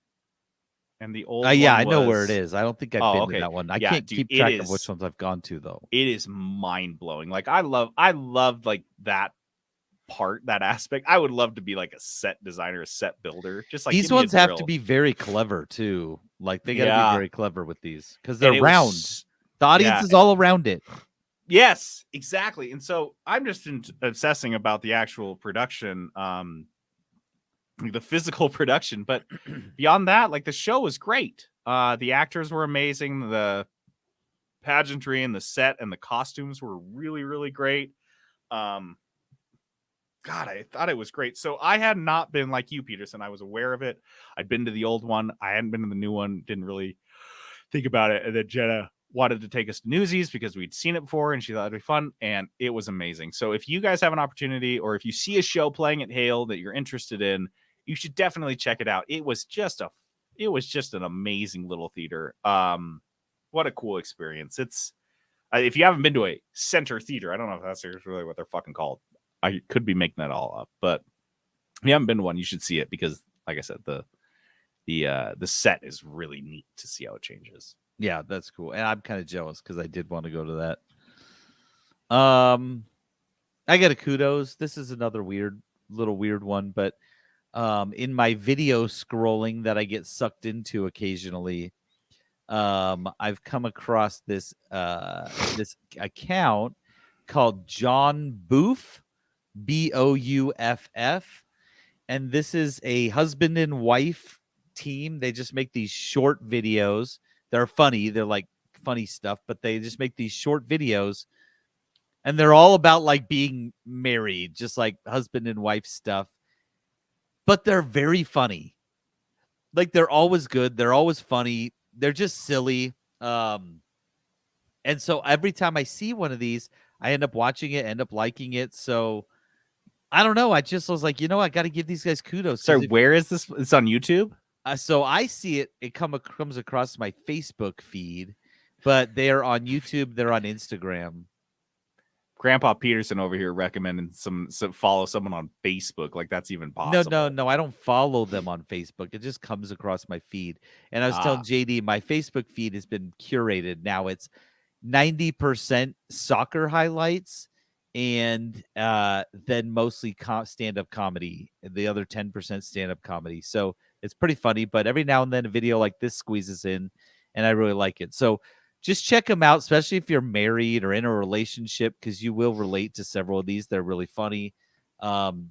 Speaker 1: And the old
Speaker 2: I know where it is. I don't think I've been to that one. I can't
Speaker 1: dude,
Speaker 2: keep track of which ones I've gone to though.
Speaker 1: It is mind-blowing. Like I love like that part, that aspect. I would love to be like a set designer, a set builder. Just like
Speaker 2: these ones have to be very clever too. Like they gotta be very clever with these because they're round. The audience is all around it.
Speaker 1: Yes, exactly. And so I'm just obsessing about the actual production, the physical production. But beyond that, like the show was great. The actors were amazing. The pageantry and the set and the costumes were really, really great. God, I thought it was great. So I had not been like you, Peterson. I was aware of it. I'd been to the old one. I hadn't been to the new one. Didn't really think about it. And then Jenna wanted to take us to Newsies because we'd seen it before and she thought it'd be fun, and it was amazing. So if you guys have an opportunity or if you see a show playing at Hale that you're interested in, you should definitely check it out. It was just an amazing little theater. What a cool experience. It's if you haven't been to a center theater, I don't know if that's really what they're fucking called. I could be making that all up, but if you haven't been to one, you should see it because, like I said, the set is really neat to see how it changes.
Speaker 2: Yeah, that's cool. And I'm kind of jealous because I did want to go to that. I got a kudos. This is another little weird one, but in my video scrolling that I get sucked into occasionally, I've come across this account called John Boof, Bouff, and this is a husband and wife team. They just make these short videos. They're funny. They're like funny stuff, but they just make these short videos and they're all about like being married, just like husband and wife stuff. But they're very funny. Like they're always good. They're always funny. They're just silly. And so every time I see one of these, I end up watching it, end up liking it. So I don't know. I was like, I got to give these guys kudos.
Speaker 1: Sorry, where is this? It's on YouTube?
Speaker 2: So I see it. It comes across my Facebook feed, but they are on YouTube. They're on Instagram.
Speaker 1: Grandpa Peterson over here recommending some follow someone on Facebook. Like that's even possible.
Speaker 2: No. I don't follow them on Facebook. It just comes across my feed. And I was telling JD, my Facebook feed has been curated. Now it's 90% soccer highlights and then mostly stand-up comedy. The other 10% stand-up comedy. So it's pretty funny, but every now and then a video like this squeezes in, and I really like it. So just check them out, especially if you're married or in a relationship, because you will relate to several of these. They're really funny.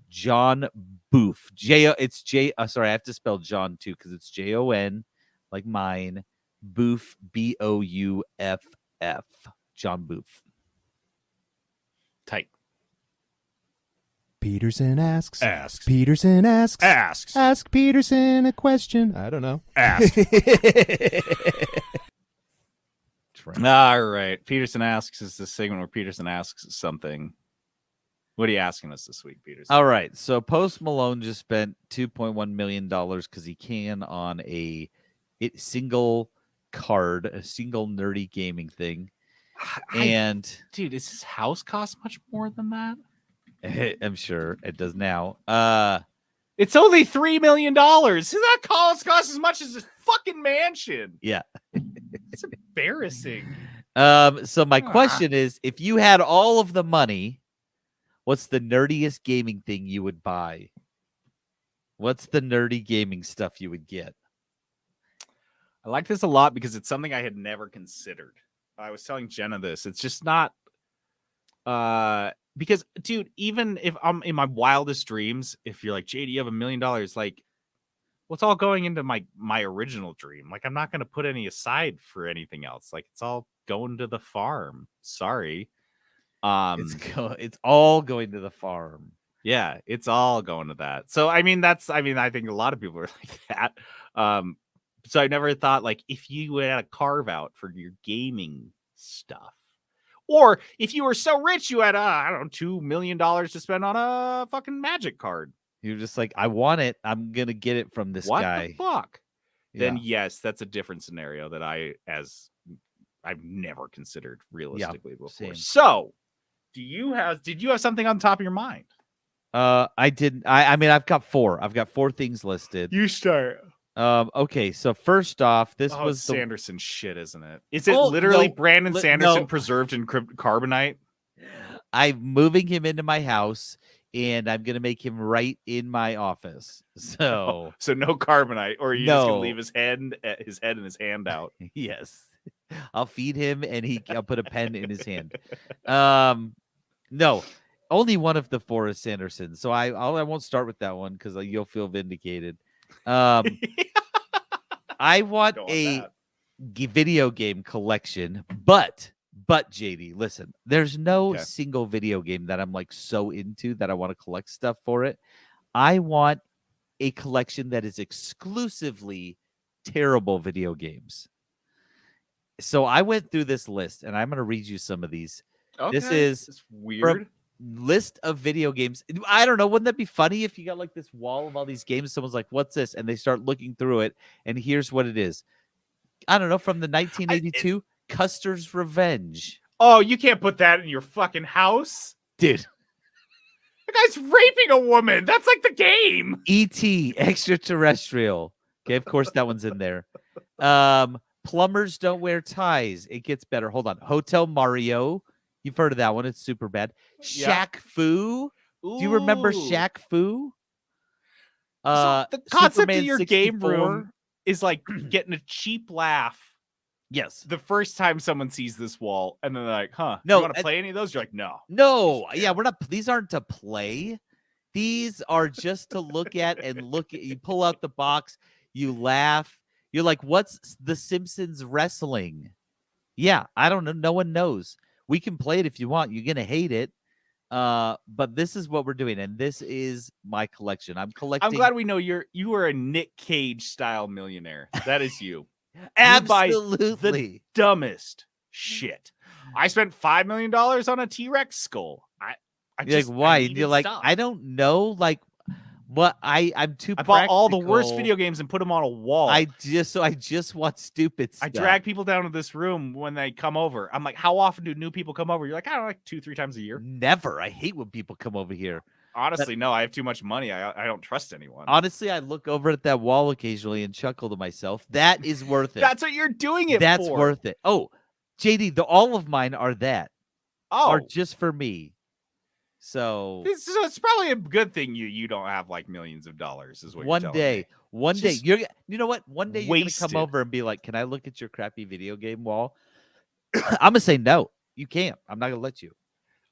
Speaker 2: John Boof. Sorry, I have to spell John too, because it's Jon, like mine. Boof, Bouff. John Boof.
Speaker 1: Tight.
Speaker 5: Peterson asks.
Speaker 3: Asks.
Speaker 5: Peterson asks.
Speaker 3: Asks.
Speaker 5: Ask Peterson a question. I don't know.
Speaker 3: Ask.
Speaker 1: All right. Peterson Asks is the segment where Peterson asks something. What are you asking us this week, Peterson?
Speaker 2: All right. So Post Malone just spent $2.1 million because he can on a single card, a single nerdy gaming thing.
Speaker 1: Dude, does his house cost much more than that?
Speaker 2: I'm sure it does now.
Speaker 1: It's only $3 million. That cost as much as this fucking mansion.
Speaker 2: Yeah.
Speaker 1: It's embarrassing.
Speaker 2: So my question is, if you had all of the money, what's the nerdiest gaming thing you would buy? What's the nerdy gaming stuff you would get?
Speaker 1: I like this a lot because it's something I had never considered. I was telling Jenna this. It's just not because dude, even if I'm in my wildest dreams, if you're like, JD, you have $1 million, like what's all going into my original dream? Like I'm not gonna put any aside for anything else. Like it's all going to the farm. Sorry.
Speaker 2: It's all going to the farm.
Speaker 1: Yeah, it's all going to that. So I mean, I think a lot of people are like that. So I never thought like if you had a carve out for your gaming stuff, or if you were so rich you had I don't know, $2 million to spend on a fucking Magic card.
Speaker 2: You're just like, I want it. I'm gonna get it from this
Speaker 1: What
Speaker 2: guy.
Speaker 1: the fuck?
Speaker 2: Yeah.
Speaker 1: Then yes, that's a different scenario that I've never considered realistically before.
Speaker 2: same.
Speaker 1: So, did you have something on top of your mind?
Speaker 2: I didn't. I mean, I've got 4. I've got 4 things listed.
Speaker 1: You start.
Speaker 2: Okay, so first off, this was
Speaker 1: it's
Speaker 2: the
Speaker 1: Sanderson shit, isn't it? Is it
Speaker 2: Oh,
Speaker 1: literally
Speaker 2: no,
Speaker 1: Brandon Sanderson
Speaker 2: no.
Speaker 1: preserved in carbonite?
Speaker 2: I'm moving him into my house, and I'm gonna make him right in my office. So
Speaker 1: So no carbonite, or are you just gonna
Speaker 2: No.
Speaker 1: leave his head and his hand out?
Speaker 2: yes, I'll feed him, and I'll put a pen in his hand. No, only one of the 4 is Sanderson, so I won't start with that one because you'll feel vindicated. I want
Speaker 1: Go on
Speaker 2: a
Speaker 1: that.
Speaker 2: video game collection, but JD, listen, there's no
Speaker 1: Okay.
Speaker 2: single video game that I'm like so into that I want to collect stuff for it. I want a collection that is exclusively terrible video games. So I went through this list, and I'm going to read you some of these. This
Speaker 1: Okay,
Speaker 2: is
Speaker 1: it's weird.
Speaker 2: List of video games. I don't know. Wouldn't that be funny if you got like this wall of all these games? Someone's like, "What's this?" And they start looking through it, and here's what it is. I don't know, from the 1982 Custer's Revenge.
Speaker 1: Oh, you can't put that in your fucking house.
Speaker 2: Dude,
Speaker 1: The guy's raping a woman. That's like the game.
Speaker 2: E.T. Extraterrestrial. Okay, of course that one's in there. Plumbers Don't Wear Ties. It gets better. Hold on. Hotel Mario. You've heard of that one. It's super bad.
Speaker 1: Yeah.
Speaker 2: Shaq Fu. Do you remember
Speaker 1: Ooh.
Speaker 2: Shaq Fu?
Speaker 1: So the concept
Speaker 2: Superman
Speaker 1: of your
Speaker 2: 64?
Speaker 1: game room is like getting a cheap laugh
Speaker 2: Yes.
Speaker 1: the first time someone sees this wall, and then they're like, "Huh?
Speaker 2: No,
Speaker 1: you want to play any of those?" You're like, "No."
Speaker 2: No, yeah, we're not. These aren't to play. These are just to look at and look at. You pull out the box, you laugh. You're like, "What's The Simpsons wrestling?" Yeah, I don't know. No one knows. We can play it if you want. You're gonna hate it. But this is what we're doing, and this is my collection. I'm collecting.
Speaker 1: I'm glad we know you are a Nick Cage style millionaire. That is you. You buy
Speaker 2: Absolutely.
Speaker 1: Dumbest shit. I spent $5 million on a T-Rex skull. I
Speaker 2: You're
Speaker 1: just
Speaker 2: like, why?
Speaker 1: I
Speaker 2: And
Speaker 1: needed
Speaker 2: you're like,
Speaker 1: stuff.
Speaker 2: I don't know. Like, what? I'm too.
Speaker 1: I bought all the worst
Speaker 2: practical.
Speaker 1: video games and put them on a wall.
Speaker 2: I just want stupid stuff.
Speaker 1: I drag people down to this room when they come over. I'm like, how often do new people come over? You're like, I don't know, like 2-3 times a year.
Speaker 2: Never. I hate when people come over here.
Speaker 1: Honestly, no, I have too much money. I don't trust anyone.
Speaker 2: Honestly, I look over at that wall occasionally and chuckle to myself. That is worth it.
Speaker 1: That's what you're doing it
Speaker 2: That's
Speaker 1: for.
Speaker 2: worth it. Oh, JD, all of mine are that.
Speaker 1: Oh,
Speaker 2: Are just for me. So
Speaker 1: so it's probably a good thing you don't have like millions of dollars. Is what
Speaker 2: one
Speaker 1: you're
Speaker 2: day,
Speaker 1: Just
Speaker 2: you know what? One day you're gonna
Speaker 1: wasted.
Speaker 2: come over and be like, "Can I look at your crappy video game wall?" I'm gonna say no. You can't. I'm not gonna let you.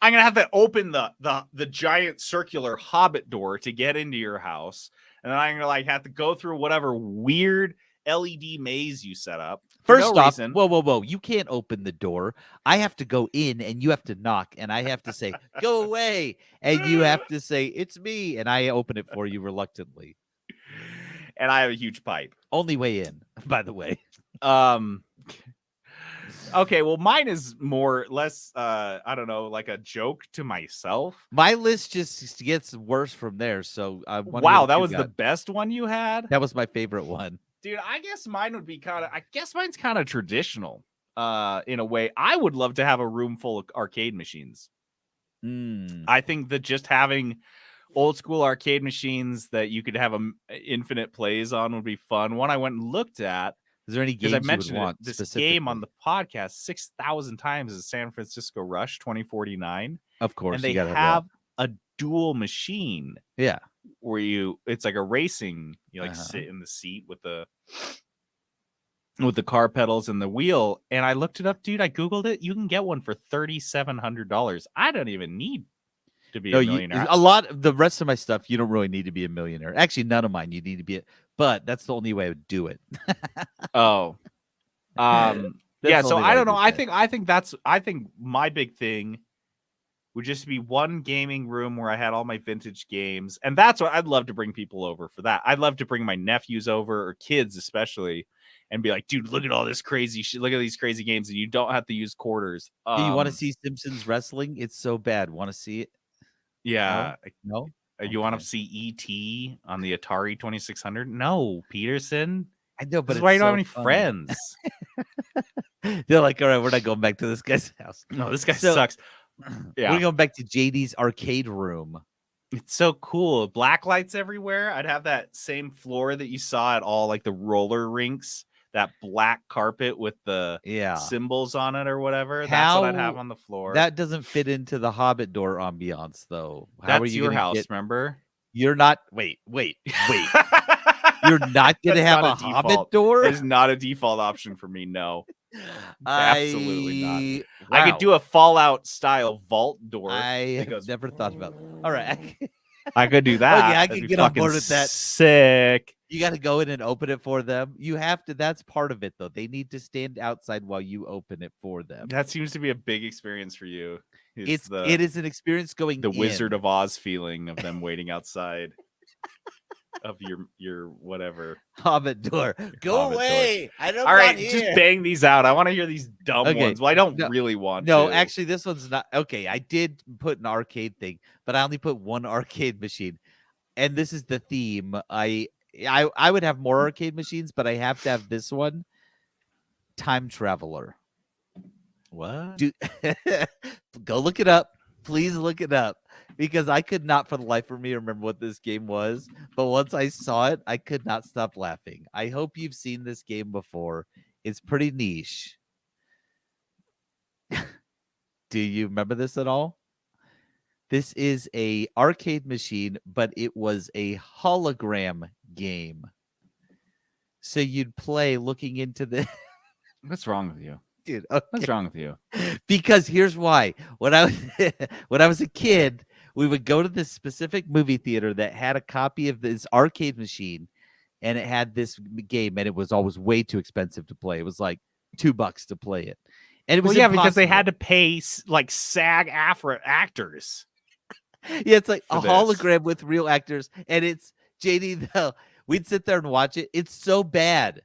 Speaker 1: I'm gonna have to open the giant circular Hobbit door to get into your house, and then I'm gonna like have to go through whatever weird LED maze you set up. For
Speaker 2: First
Speaker 1: no
Speaker 2: off,
Speaker 1: reason.
Speaker 2: whoa! You can't open the door. I have to go in, and you have to knock, and I have to say, "Go away," and you have to say, "It's me," and I open it for you reluctantly.
Speaker 1: And I have a huge pipe.
Speaker 2: Only way in, by the way.
Speaker 1: Okay, well, mine is less I don't know, like a joke to myself.
Speaker 2: My list just gets worse from there. So I wanna hear
Speaker 1: Wow,
Speaker 2: what
Speaker 1: that
Speaker 2: you
Speaker 1: was the
Speaker 2: got.
Speaker 1: best one you had?
Speaker 2: That was my favorite one.
Speaker 1: Dude, I guess mine would be mine's kind of traditional. In a way. I would love to have a room full of arcade machines.
Speaker 2: Mm.
Speaker 1: I think that just having old school arcade machines that you could have infinite plays on would be fun. One I went and looked at
Speaker 2: Is there any
Speaker 1: because
Speaker 2: games
Speaker 1: I
Speaker 2: you would
Speaker 1: mentioned
Speaker 2: want
Speaker 1: this game on
Speaker 2: specifically?
Speaker 1: the podcast 6,000 times is San Francisco Rush 2049,
Speaker 2: Of course,
Speaker 1: and they
Speaker 2: you gotta
Speaker 1: have a dual machine
Speaker 2: that.
Speaker 1: where it's like a racing. You like
Speaker 2: Uh-huh.
Speaker 1: sit in the seat with the car pedals and the wheel. And I looked it up, dude. I googled it. You can get one for $3,700. I don't even need to be
Speaker 2: No,
Speaker 1: a
Speaker 2: you
Speaker 1: millionaire.
Speaker 2: a lot of the rest of my stuff, you don't really need to be a millionaire. Actually, none of mine you need to be, but that's the only way I would do it.
Speaker 1: Oh,
Speaker 2: That's
Speaker 1: yeah.
Speaker 2: the
Speaker 1: So
Speaker 2: only
Speaker 1: I
Speaker 2: way
Speaker 1: don't know.
Speaker 2: do
Speaker 1: I think my big thing would just be one gaming room where I had all my vintage games, and that's what I'd love to bring people over for. That I'd love to bring my nephews over, or kids especially, and be like, dude, look at all this crazy shit. Look at these crazy games, and you don't have to use quarters.
Speaker 2: Do you want to see Simpsons wrestling? It's so bad. Want to see it?
Speaker 1: Yeah.
Speaker 2: No?
Speaker 1: You want
Speaker 2: Okay.
Speaker 1: to see E.T. on the Atari 2600? No, Peterson.
Speaker 2: I know, but
Speaker 1: This is
Speaker 2: it's
Speaker 1: why you don't have
Speaker 2: so
Speaker 1: any
Speaker 2: funny.
Speaker 1: friends.
Speaker 2: They're like, all right, we're not going back to this guy's house.
Speaker 1: No, this guy
Speaker 2: So-
Speaker 1: sucks. Yeah.
Speaker 2: We're going back to JD's arcade room.
Speaker 1: It's so cool. Black lights everywhere. I'd have that same floor that you saw at all like the roller rinks, that black carpet with the
Speaker 2: Yeah.
Speaker 1: symbols on it or whatever. That's what I'd have
Speaker 2: How-
Speaker 1: on the floor.
Speaker 2: That doesn't fit into the Hobbit door ambiance, though. How
Speaker 1: That's
Speaker 2: are you
Speaker 1: your
Speaker 2: gonna
Speaker 1: house,
Speaker 2: get-
Speaker 1: remember?
Speaker 2: You're not. Wait. You're not gonna
Speaker 1: That's
Speaker 2: have
Speaker 1: not
Speaker 2: a
Speaker 1: a
Speaker 2: Hobbit
Speaker 1: default.
Speaker 2: door.
Speaker 1: It's not a default option for me. No, absolutely not.
Speaker 2: Wow.
Speaker 1: I could do a Fallout style vault door.
Speaker 2: I
Speaker 1: that
Speaker 2: have
Speaker 1: goes-
Speaker 2: never thought about. All right,
Speaker 1: I could do that.
Speaker 2: Okay, I
Speaker 1: That'd
Speaker 2: could
Speaker 1: be
Speaker 2: get on
Speaker 1: fucking
Speaker 2: board with that.
Speaker 1: Sick.
Speaker 2: you got to go in and open it for them. You have to. That's part of it, though. They need to stand outside while you open it for them.
Speaker 1: That seems to be a big experience for you.
Speaker 2: It is an experience going
Speaker 1: the
Speaker 2: in.
Speaker 1: Wizard of Oz feeling of them waiting outside of your whatever.
Speaker 2: Hobbit door. Go
Speaker 1: Hobbit door.
Speaker 2: away! I don't.
Speaker 1: All right, just bang these out. I want to hear these dumb
Speaker 2: Okay,
Speaker 1: ones. Well, I don't
Speaker 2: no-
Speaker 1: really want
Speaker 2: No,
Speaker 1: to.
Speaker 2: actually, this one's not okay. I did put an arcade thing, but I only put one arcade machine, and this is the theme. I would have more arcade machines, but I have to have this one. Time Traveler.
Speaker 1: What?
Speaker 2: Go look it up. Please look it up, because I could not for the life of me remember what this game was. But once I saw it, I could not stop laughing. I hope you've seen this game before. It's pretty niche. Do you remember this at all? This is a arcade machine, but it was a hologram game. So you'd play looking into the
Speaker 1: What's wrong with you?
Speaker 2: dude. Okay.
Speaker 1: What's wrong with you?
Speaker 2: Because here's why. When I was when I was a kid, we would go to this specific movie theater that had a copy of this arcade machine, and it had this game, and it was always way too expensive to play. It was like $2 to play it, and it was
Speaker 1: because they
Speaker 2: impossible.
Speaker 1: had to pay like SAG-AFTRA actors.
Speaker 2: Yeah, it's like
Speaker 1: for
Speaker 2: a
Speaker 1: this.
Speaker 2: hologram with real actors, and it's JD. Though we'd sit there and watch it. It's so bad.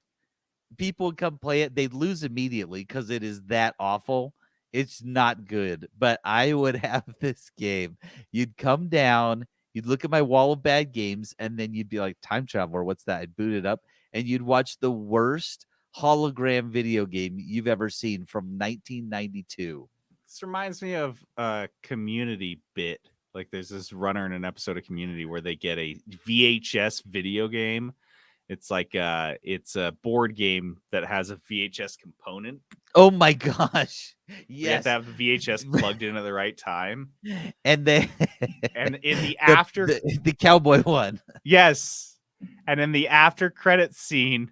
Speaker 2: People would come play it. They'd lose immediately because it is that awful. It's not good. But I would have this game. You'd come down. You'd look at my wall of bad games, and then you'd be like, "Time Traveler, what's that?" I'd boot it up, and you'd watch the worst hologram video game you've ever seen from 1992.
Speaker 1: This reminds me of a Community bit. Like there's this runner in an episode of Community where they get a VHS video game. It's like it's a board game that has a VHS component.
Speaker 2: Oh my gosh!
Speaker 1: You have
Speaker 2: Yes,
Speaker 1: to have the VHS plugged in at the right time.
Speaker 2: and then
Speaker 1: And in the after
Speaker 2: the cowboy one.
Speaker 1: yes. And in the after credit scene,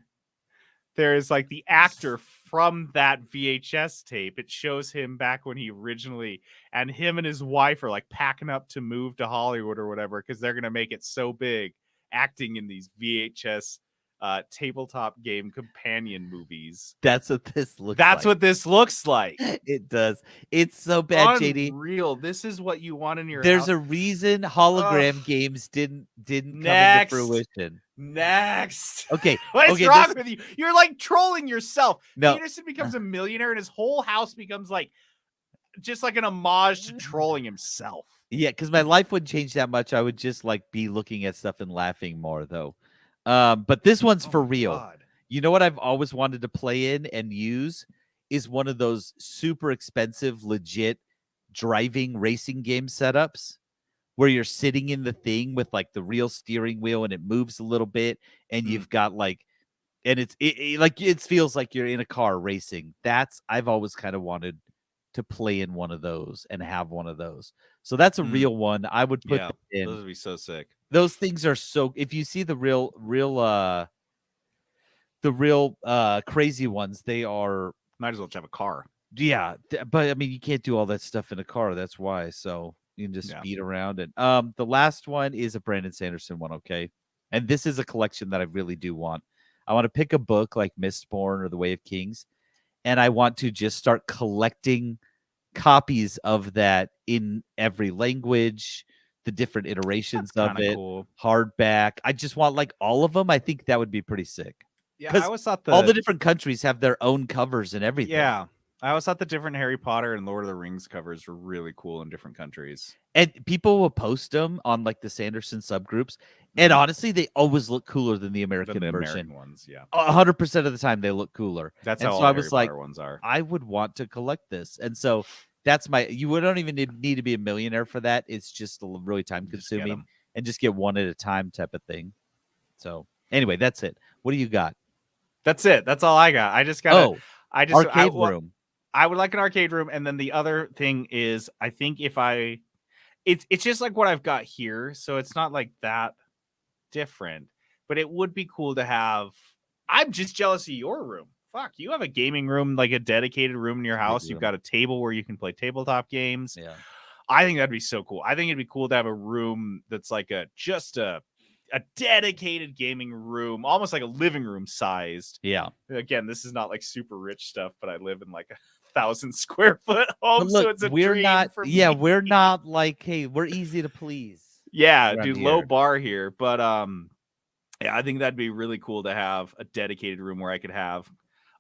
Speaker 1: there is like the actor from that VHS tape. It shows him back when he originally, and him and his wife are like packing up to move to Hollywood or whatever because they're gonna make it so big, acting in these VHS tabletop game companion movies.
Speaker 2: That's what this looks.
Speaker 1: That's
Speaker 2: like.
Speaker 1: what this looks like.
Speaker 2: It does. It's so bad, JD.
Speaker 1: Unreal. This is what you want in your
Speaker 2: There's
Speaker 1: house.
Speaker 2: a reason hologram
Speaker 1: Ugh.
Speaker 2: games didn't
Speaker 1: Next.
Speaker 2: come into fruition.
Speaker 1: Next.
Speaker 2: Okay.
Speaker 1: What is
Speaker 2: okay,
Speaker 1: wrong
Speaker 2: this-
Speaker 1: with you? You're like trolling yourself.
Speaker 2: No.
Speaker 1: Peterson becomes a millionaire and his whole house becomes like just like an homage to trolling himself.
Speaker 2: Yeah, because my life wouldn't change that much. I would just like be looking at stuff and laughing more, though. But this one's for
Speaker 1: Oh my
Speaker 2: real.
Speaker 1: God.
Speaker 2: You know what I've always wanted to play in and use is one of those super expensive, legit driving racing game setups where you're sitting in the thing with like the real steering wheel and it moves a little bit, and you've got like and it feels like you're in a car racing. I've always kind of wanted to play in one of those and have one of those. So that's a real one. I would put that in.
Speaker 1: Those would be so sick.
Speaker 2: Those things are so. If you see the real crazy ones, they are.
Speaker 1: Might as well just have a car.
Speaker 2: Yeah, but I mean, you can't do all that stuff in a car. That's why. So you can just speed around. And the last one is a Brandon Sanderson one. Okay, and this is a collection that I really do want. I want to pick a book like Mistborn or The Way of Kings, and I want to just start collecting copies of that in every language, the different iterations of it,
Speaker 1: cool.
Speaker 2: hardback. I just want like all of them. I think that would be pretty sick.
Speaker 1: Yeah, I always thought
Speaker 2: all the different countries have their own covers and everything.
Speaker 1: Yeah, I always thought the different Harry Potter and Lord of the Rings covers were really cool in different countries.
Speaker 2: And people will post them on like the Sanderson subgroups. And honestly, they always look cooler than the American version.
Speaker 1: American ones, yeah.
Speaker 2: 100% of the time, they look cooler.
Speaker 1: That's
Speaker 2: and
Speaker 1: how
Speaker 2: so
Speaker 1: all
Speaker 2: I
Speaker 1: Harry
Speaker 2: was like,
Speaker 1: Potter ones are.
Speaker 2: I would want to collect this. And so that's you don't even need to be a millionaire for that. It's just really time consuming and just get one at a time type of thing. So anyway, that's it. What do you got?
Speaker 1: That's it. That's all I got. I just got
Speaker 2: arcade room.
Speaker 1: I would like an arcade room. And then the other thing is, I think it's just like what I've got here. So it's not like that different, but it would be cool to have. I'm just jealous of your room. Fuck, you have a gaming room, like a dedicated room in your house. You've got a table where you can play tabletop games.
Speaker 2: Yeah.
Speaker 1: I think that'd be so cool. I think it'd be cool to have a room that's like a dedicated gaming room, almost like a living room sized.
Speaker 2: Yeah.
Speaker 1: Again, this is not like super rich stuff, but I live in like 1,000 square foot home,
Speaker 2: Look,
Speaker 1: so it's a
Speaker 2: we're
Speaker 1: dream
Speaker 2: not.
Speaker 1: for
Speaker 2: Yeah,
Speaker 1: me.
Speaker 2: we're not like, hey, we're easy to please.
Speaker 1: Yeah, dude, low bar here, but yeah, I think that'd be really cool to have a dedicated room where I could have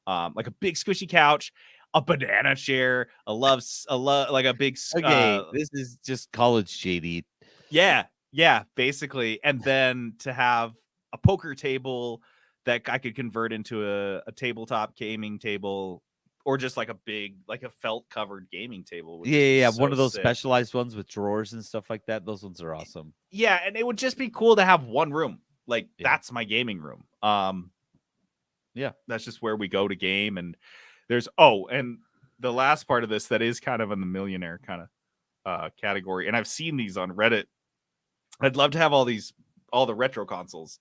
Speaker 1: like a big squishy couch, a banana chair, like a big.
Speaker 2: Okay, this is just college JD.
Speaker 1: Yeah, basically, and then to have a poker table that I could convert into a tabletop gaming table, or just like a big, like a felt covered gaming table.
Speaker 2: Yeah, one of those specialized ones with drawers and stuff like that. Those ones are awesome.
Speaker 1: Yeah, and it would just be cool to have one room. Like that's my gaming room. Yeah, that's just where we go to game. And and the last part of this that is kind of in the millionaire kind of category, and I've seen these on Reddit. I'd love to have all the retro consoles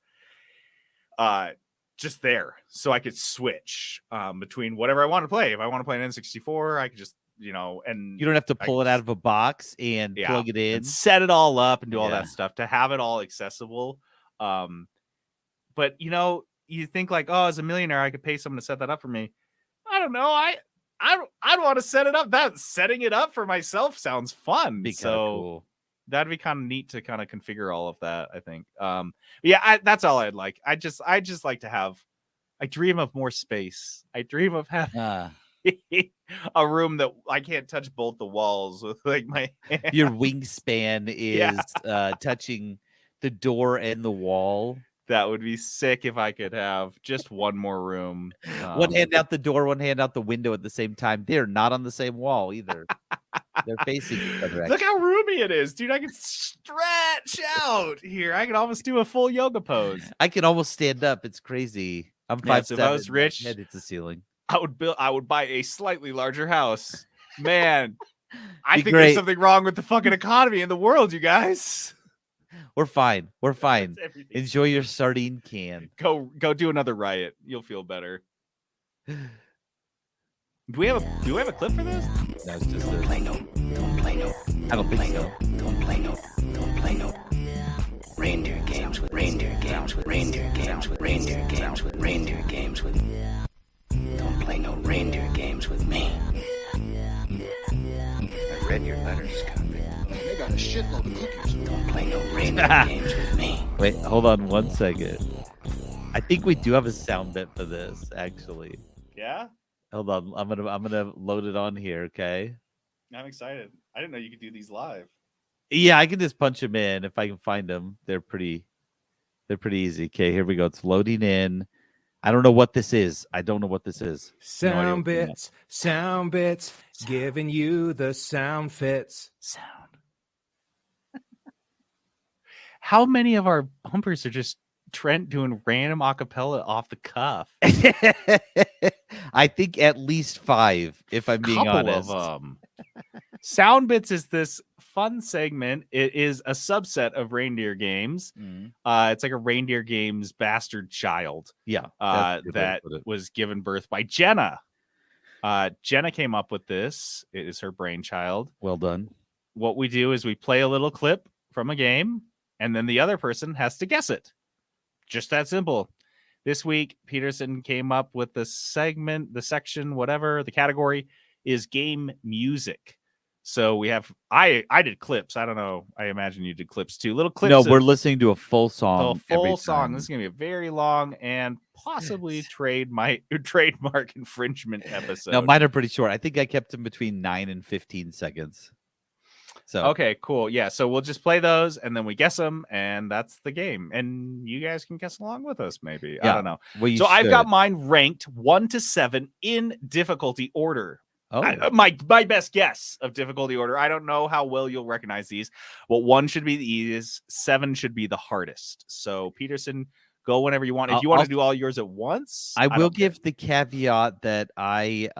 Speaker 1: just there, so I could switch between whatever I want to play. If I want to play an N64, I could just, and
Speaker 2: you don't have to pull it out of a box and plug it in,
Speaker 1: and set it all up and do all that stuff to have it all accessible. But you think like, oh, as a millionaire, I could pay someone to set that up for me. I don't know. I'd want to set it up. Setting it up for myself sounds fun.
Speaker 2: Cool.
Speaker 1: That'd be kind of neat to kind of configure all of that, I think. That's all I'd like. I just like to have. I dream of more space. I dream of having a room that I can't touch both the walls with like my hand.
Speaker 2: Your wingspan is touching the door and the wall.
Speaker 1: That would be sick if I could have just one more room.
Speaker 2: One hand out the door, one hand out the window at the same time. They're not on the same wall either. They're facing each other.
Speaker 1: Look how roomy it is, dude. I can stretch out here. I can almost do a full yoga pose.
Speaker 2: I can almost stand up. It's crazy. I'm 5'7".
Speaker 1: So if I was rich,
Speaker 2: head hits the ceiling.
Speaker 1: I would buy a slightly larger house. Man, I think there's something wrong with the fucking economy in the world, you guys.
Speaker 2: We're fine. We're fine. Enjoy your sardine can.
Speaker 1: Go do another riot. You'll feel better. Do we have a clip for this?
Speaker 2: No, it's just
Speaker 6: Don't play no.
Speaker 2: I don't think so.
Speaker 6: Don't play no. Reindeer games with reindeer games with reindeer games with reindeer games with reindeer games with. Don't play no reindeer games with me. I read your letters, convict. They got a shitload of cookies. Don't play no reindeer games with me.
Speaker 2: Wait, hold on 1 second. I think we do have a sound bit for this, actually.
Speaker 1: Yeah?
Speaker 2: Hold on. I'm gonna load it on here, okay?
Speaker 1: I'm excited. I didn't know you could do these live.
Speaker 2: Yeah, I can just punch them in if I can find them. They're pretty easy. Okay, here we go. It's loading in. I don't know what this is.
Speaker 5: Sound bits, giving you the sound fits.
Speaker 1: How many of our bumpers are just Trent doing random acapella off the cuff.
Speaker 2: I think at least 5, if I'm being honest.
Speaker 1: Of them. Sound Bits is this fun segment. It is a subset of Reindeer Games. It's like a Reindeer Games bastard child.
Speaker 2: Yeah.
Speaker 1: That was given birth by Jenna. Jenna came up with this. It is her brainchild.
Speaker 2: Well done.
Speaker 1: What we do is we play a little clip from a game, and then the other person has to guess it. Just that simple. This week, Peterson came up with the segment, the section, whatever, the category is game music. So we have, I did clips. I don't know. I imagine you did clips too. Little clips.
Speaker 2: No, we're listening to a full song.
Speaker 1: A full song. This is going to be a very long and possibly trademark infringement episode.
Speaker 2: No, mine are pretty short. I think I kept them between 9 and 15 seconds. So
Speaker 1: okay, cool. Yeah, so we'll just play those and then we guess them, and that's the game. And you guys can guess along with us, maybe.
Speaker 2: Yeah,
Speaker 1: I don't know.
Speaker 2: well,
Speaker 1: so I've got mine ranked 1 to 7 in difficulty order.
Speaker 2: Oh.
Speaker 1: My best guess of difficulty order. I don't know how well you'll recognize these. Well, 1 should be the easiest, 7 should be the hardest. So Peterson, go whenever you want. If you want to do all yours at once,
Speaker 2: I will give the caveat that I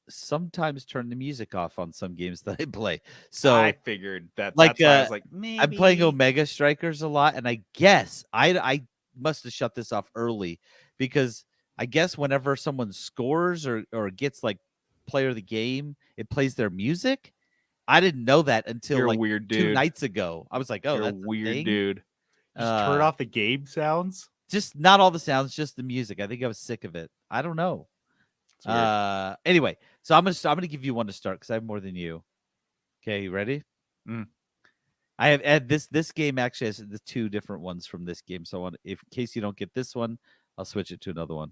Speaker 2: sometimes turn the music off on some games that I play. So
Speaker 1: I figured that.
Speaker 2: Like,
Speaker 1: that's why I was like, maybe
Speaker 2: I'm playing Omega Strikers a lot, and I guess I must have shut this off early because I guess whenever someone scores or gets like player of the game, it plays their music. I didn't know that until
Speaker 1: You're
Speaker 2: like
Speaker 1: a weird
Speaker 2: 2
Speaker 1: dude.
Speaker 2: nights ago. I was like, oh,
Speaker 1: You're
Speaker 2: that's
Speaker 1: a weird
Speaker 2: thing?
Speaker 1: dude. Just turn off the game sounds.
Speaker 2: Just not all the sounds, just the music. I think I was sick of it. I don't know. Anyway, so I'm gonna give you one to start because I have more than you. Okay, you ready? I have this game actually has the 2 different ones from this game. So in case you don't get this one, I'll switch it to another one,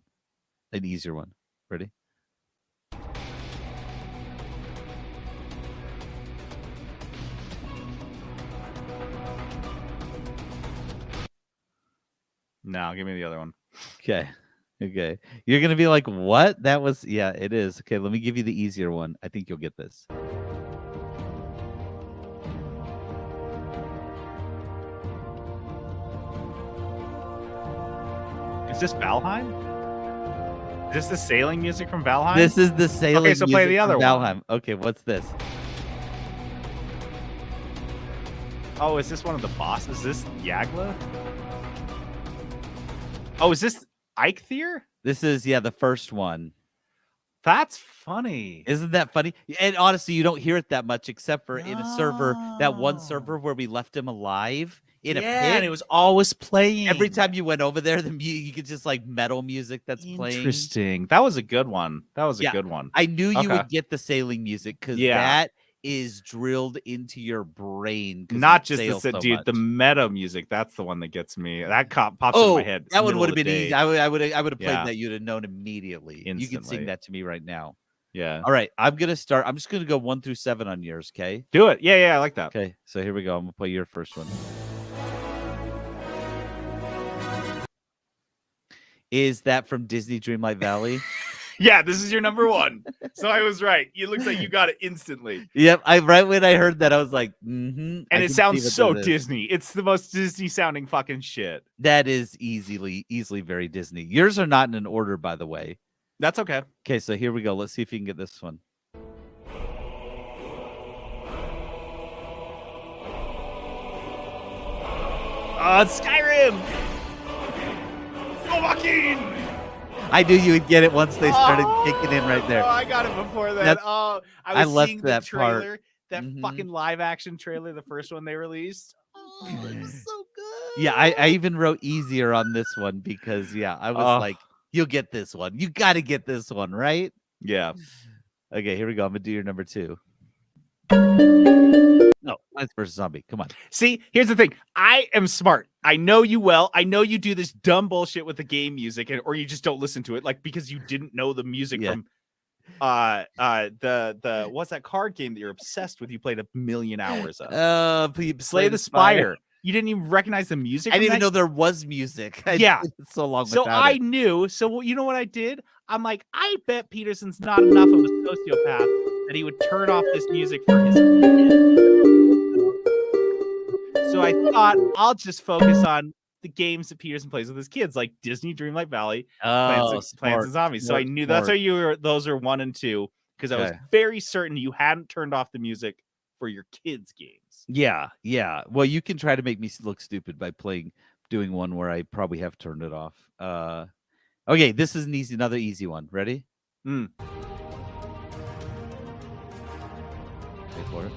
Speaker 2: an easier one. Ready?
Speaker 1: No, give me the other one.
Speaker 2: Okay. You're gonna be like, what? That was it is. Okay, let me give you the easier one. I think you'll get this.
Speaker 1: Is this Valheim? Is this the sailing music from Valheim?
Speaker 2: This is the sailing.
Speaker 1: Okay, so play the other one.
Speaker 2: Valheim. Okay, what's this?
Speaker 1: Oh, is this one of the bosses? Is this Yagla? Oh, is this Eikthyr?
Speaker 2: This is the first one.
Speaker 1: That's funny.
Speaker 2: Isn't that funny? And honestly, you don't hear it that much except for in a server, that one server where we left him alive in a pit.
Speaker 1: And it was always playing.
Speaker 2: Every time you went over there, you could just like metal music that's playing.
Speaker 1: Interesting. That was a good one. Good one.
Speaker 2: I knew you would get the sailing music because that is drilled into your brain.
Speaker 1: Not just the meta music. That's the one that gets me. That pops in my head.
Speaker 2: That one would have been easy. I would have played that. You'd have known immediately.
Speaker 1: Instantly.
Speaker 2: You can sing that to me right now.
Speaker 1: Yeah.
Speaker 2: All right. I'm gonna start. I'm just gonna go 1 through 7 on yours. Okay.
Speaker 1: Do it. Yeah. I like that.
Speaker 2: Okay. So here we go. I'm gonna play your first one. Is that from Disney Dreamlight Valley?
Speaker 1: Yeah, this is your number 1. So I was right. It looks like you got it instantly.
Speaker 2: Yep. Right when I heard that, I was like,
Speaker 1: And it sounds so Disney. It's the most Disney sounding fucking shit.
Speaker 2: That is easily very Disney. Yours are not in an order, by the way.
Speaker 1: That's okay.
Speaker 2: Okay, so here we go. Let's see if you can get this one.
Speaker 1: It's Skyrim. Oh, Joaquin.
Speaker 2: I knew you would get it once they started kicking in right there.
Speaker 1: Oh, I got it before that. I was seeing the trailer, that fucking live action trailer, the first one they released. Oh, it's so good.
Speaker 2: Yeah, I even wrote easier on this one because I was like, you'll get this one. You got to get this one, right?
Speaker 1: Yeah.
Speaker 2: Okay, here we go. I'm gonna do your number 2. No, Plants vs. Zombie. Come on.
Speaker 1: See, here's the thing. I am smart. I know you well. I know you do this dumb bullshit with the game music, or you just don't listen to it, like because you didn't know the music from the what's that card game that you're obsessed with? You played 1,000,000 hours of. Slay the Spire. You didn't even recognize the music.
Speaker 2: I didn't even know there was music. So long.
Speaker 1: So I knew. So you know what I did? I'm like, I bet Peterson's not enough of a sociopath that he would turn off this music for his kids. So I thought I'll just focus on the games that Peterson plays with his kids, like Disney Dreamlight Valley,
Speaker 2: Oh,
Speaker 1: Plants and Zombies. So I knew that's why those are 1 and 2, because I was very certain you hadn't turned off the music for your kids' games.
Speaker 2: Yeah. Well, you can try to make me look stupid by doing one where I probably have turned it off. Okay, this is another easy one. Ready? Wait for it.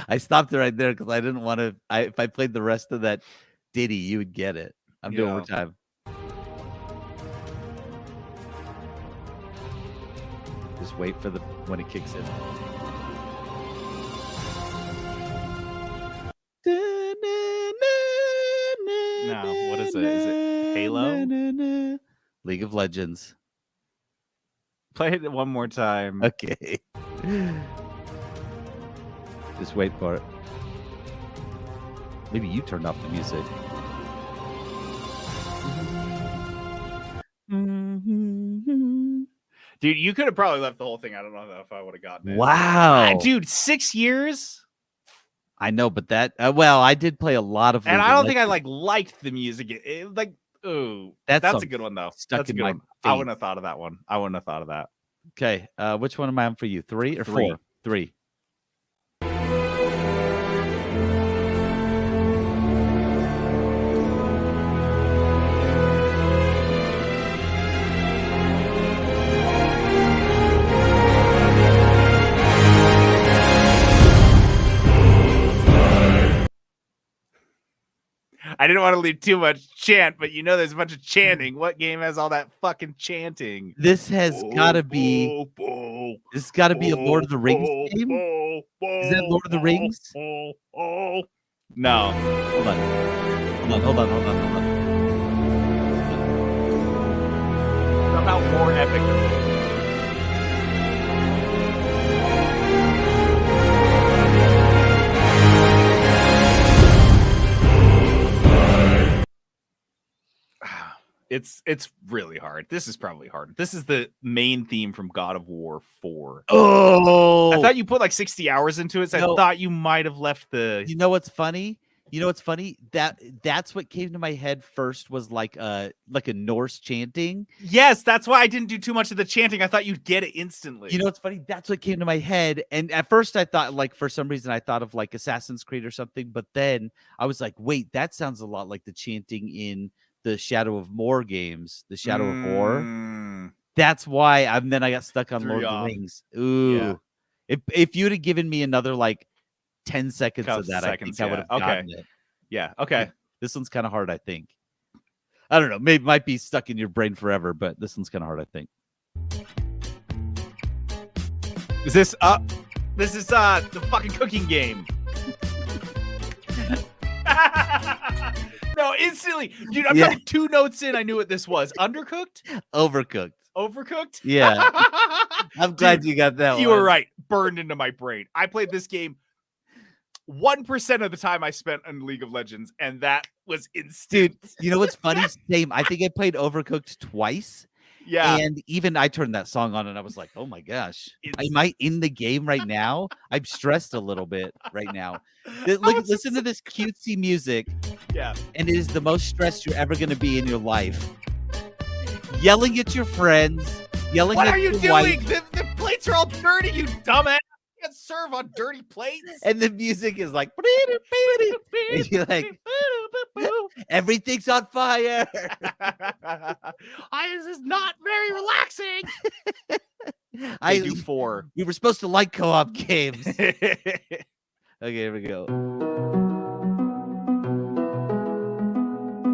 Speaker 2: I stopped it right there because I didn't want to. If I played the rest of that ditty, you would get it. I'm doing more time. Just wait for when it kicks in.
Speaker 1: No, what is it? Is it Halo?
Speaker 2: League of Legends.
Speaker 1: Play it one more time.
Speaker 2: Okay. Just wait for it. Maybe you turned off the music.
Speaker 1: Dude, you could have probably left the whole thing. I don't know if I would have gotten it.
Speaker 2: Wow.
Speaker 1: Dude, 6 years?
Speaker 2: I know, but that I did play a lot of,
Speaker 1: and I don't think I liked the music. That's a good one though. That's a good one. I wouldn't have thought of that one. I wouldn't have thought of that.
Speaker 2: Okay, which one am I on for you? 3 or 4? 3.
Speaker 1: I didn't want to leave too much chant, but there's a bunch of chanting. What game has all that fucking chanting?
Speaker 2: This has got to be. This has got to be a Lord of the Rings game. Is that Lord of the Rings?
Speaker 1: No.
Speaker 2: Hold on.
Speaker 1: Somehow more epic than this. It's really hard. This is probably hard. This is the main theme from God of War 4.
Speaker 2: Oh,
Speaker 1: I thought you put like 60 hours into it. So I thought you might have left the.
Speaker 2: You know what's funny? That's what came to my head first was like a Norse chanting.
Speaker 1: Yes, that's why I didn't do too much of the chanting. I thought you'd get it instantly.
Speaker 2: You know what's funny? That's what came to my head. And at first I thought for some reason I thought of like Assassin's Creed or something. But then I was like, wait, that sounds a lot like the chanting in the Shadow of War games, the Shadow of War. That's why then I got stuck on Lord of the Rings. Ooh. Yeah. If you'd have given me another 10 seconds of that, I think I would have gotten it.
Speaker 1: Yeah. Okay.
Speaker 2: This one's kind of hard, I think. I don't know. Maybe it might be stuck in your brain forever, but this one's kind of hard, I think.
Speaker 1: Is this This is the fucking cooking game. No, instantly. Dude, I'm talking 2 notes in. I knew what this was. Undercooked?
Speaker 2: Overcooked.
Speaker 1: Overcooked?
Speaker 2: Yeah. I'm glad you got that one.
Speaker 1: You were right. Burned into my brain. I played this game 1% of the time I spent on League of Legends, and that was instant.
Speaker 2: Dude, you know what's funny? Same. I think I played Overcooked twice.
Speaker 1: Yeah.
Speaker 2: And even I turned that song on and I was like, oh my gosh. Am I in the game right now? I'm stressed a little bit right now. Listen to this cutesy music.
Speaker 1: Yeah.
Speaker 2: And it is the most stressed you're ever going to be in your life. Yelling at your friends. Yelling
Speaker 1: what
Speaker 2: at
Speaker 1: are you
Speaker 2: your
Speaker 1: doing?
Speaker 2: wife.
Speaker 1: The plates are all dirty, you dumbass. You can't serve on dirty plates.
Speaker 2: And the music is like, and you're like, everything's on fire.
Speaker 1: This is not very relaxing.
Speaker 2: I
Speaker 1: do 4.
Speaker 2: We were supposed to like co-op games. Okay, here we go.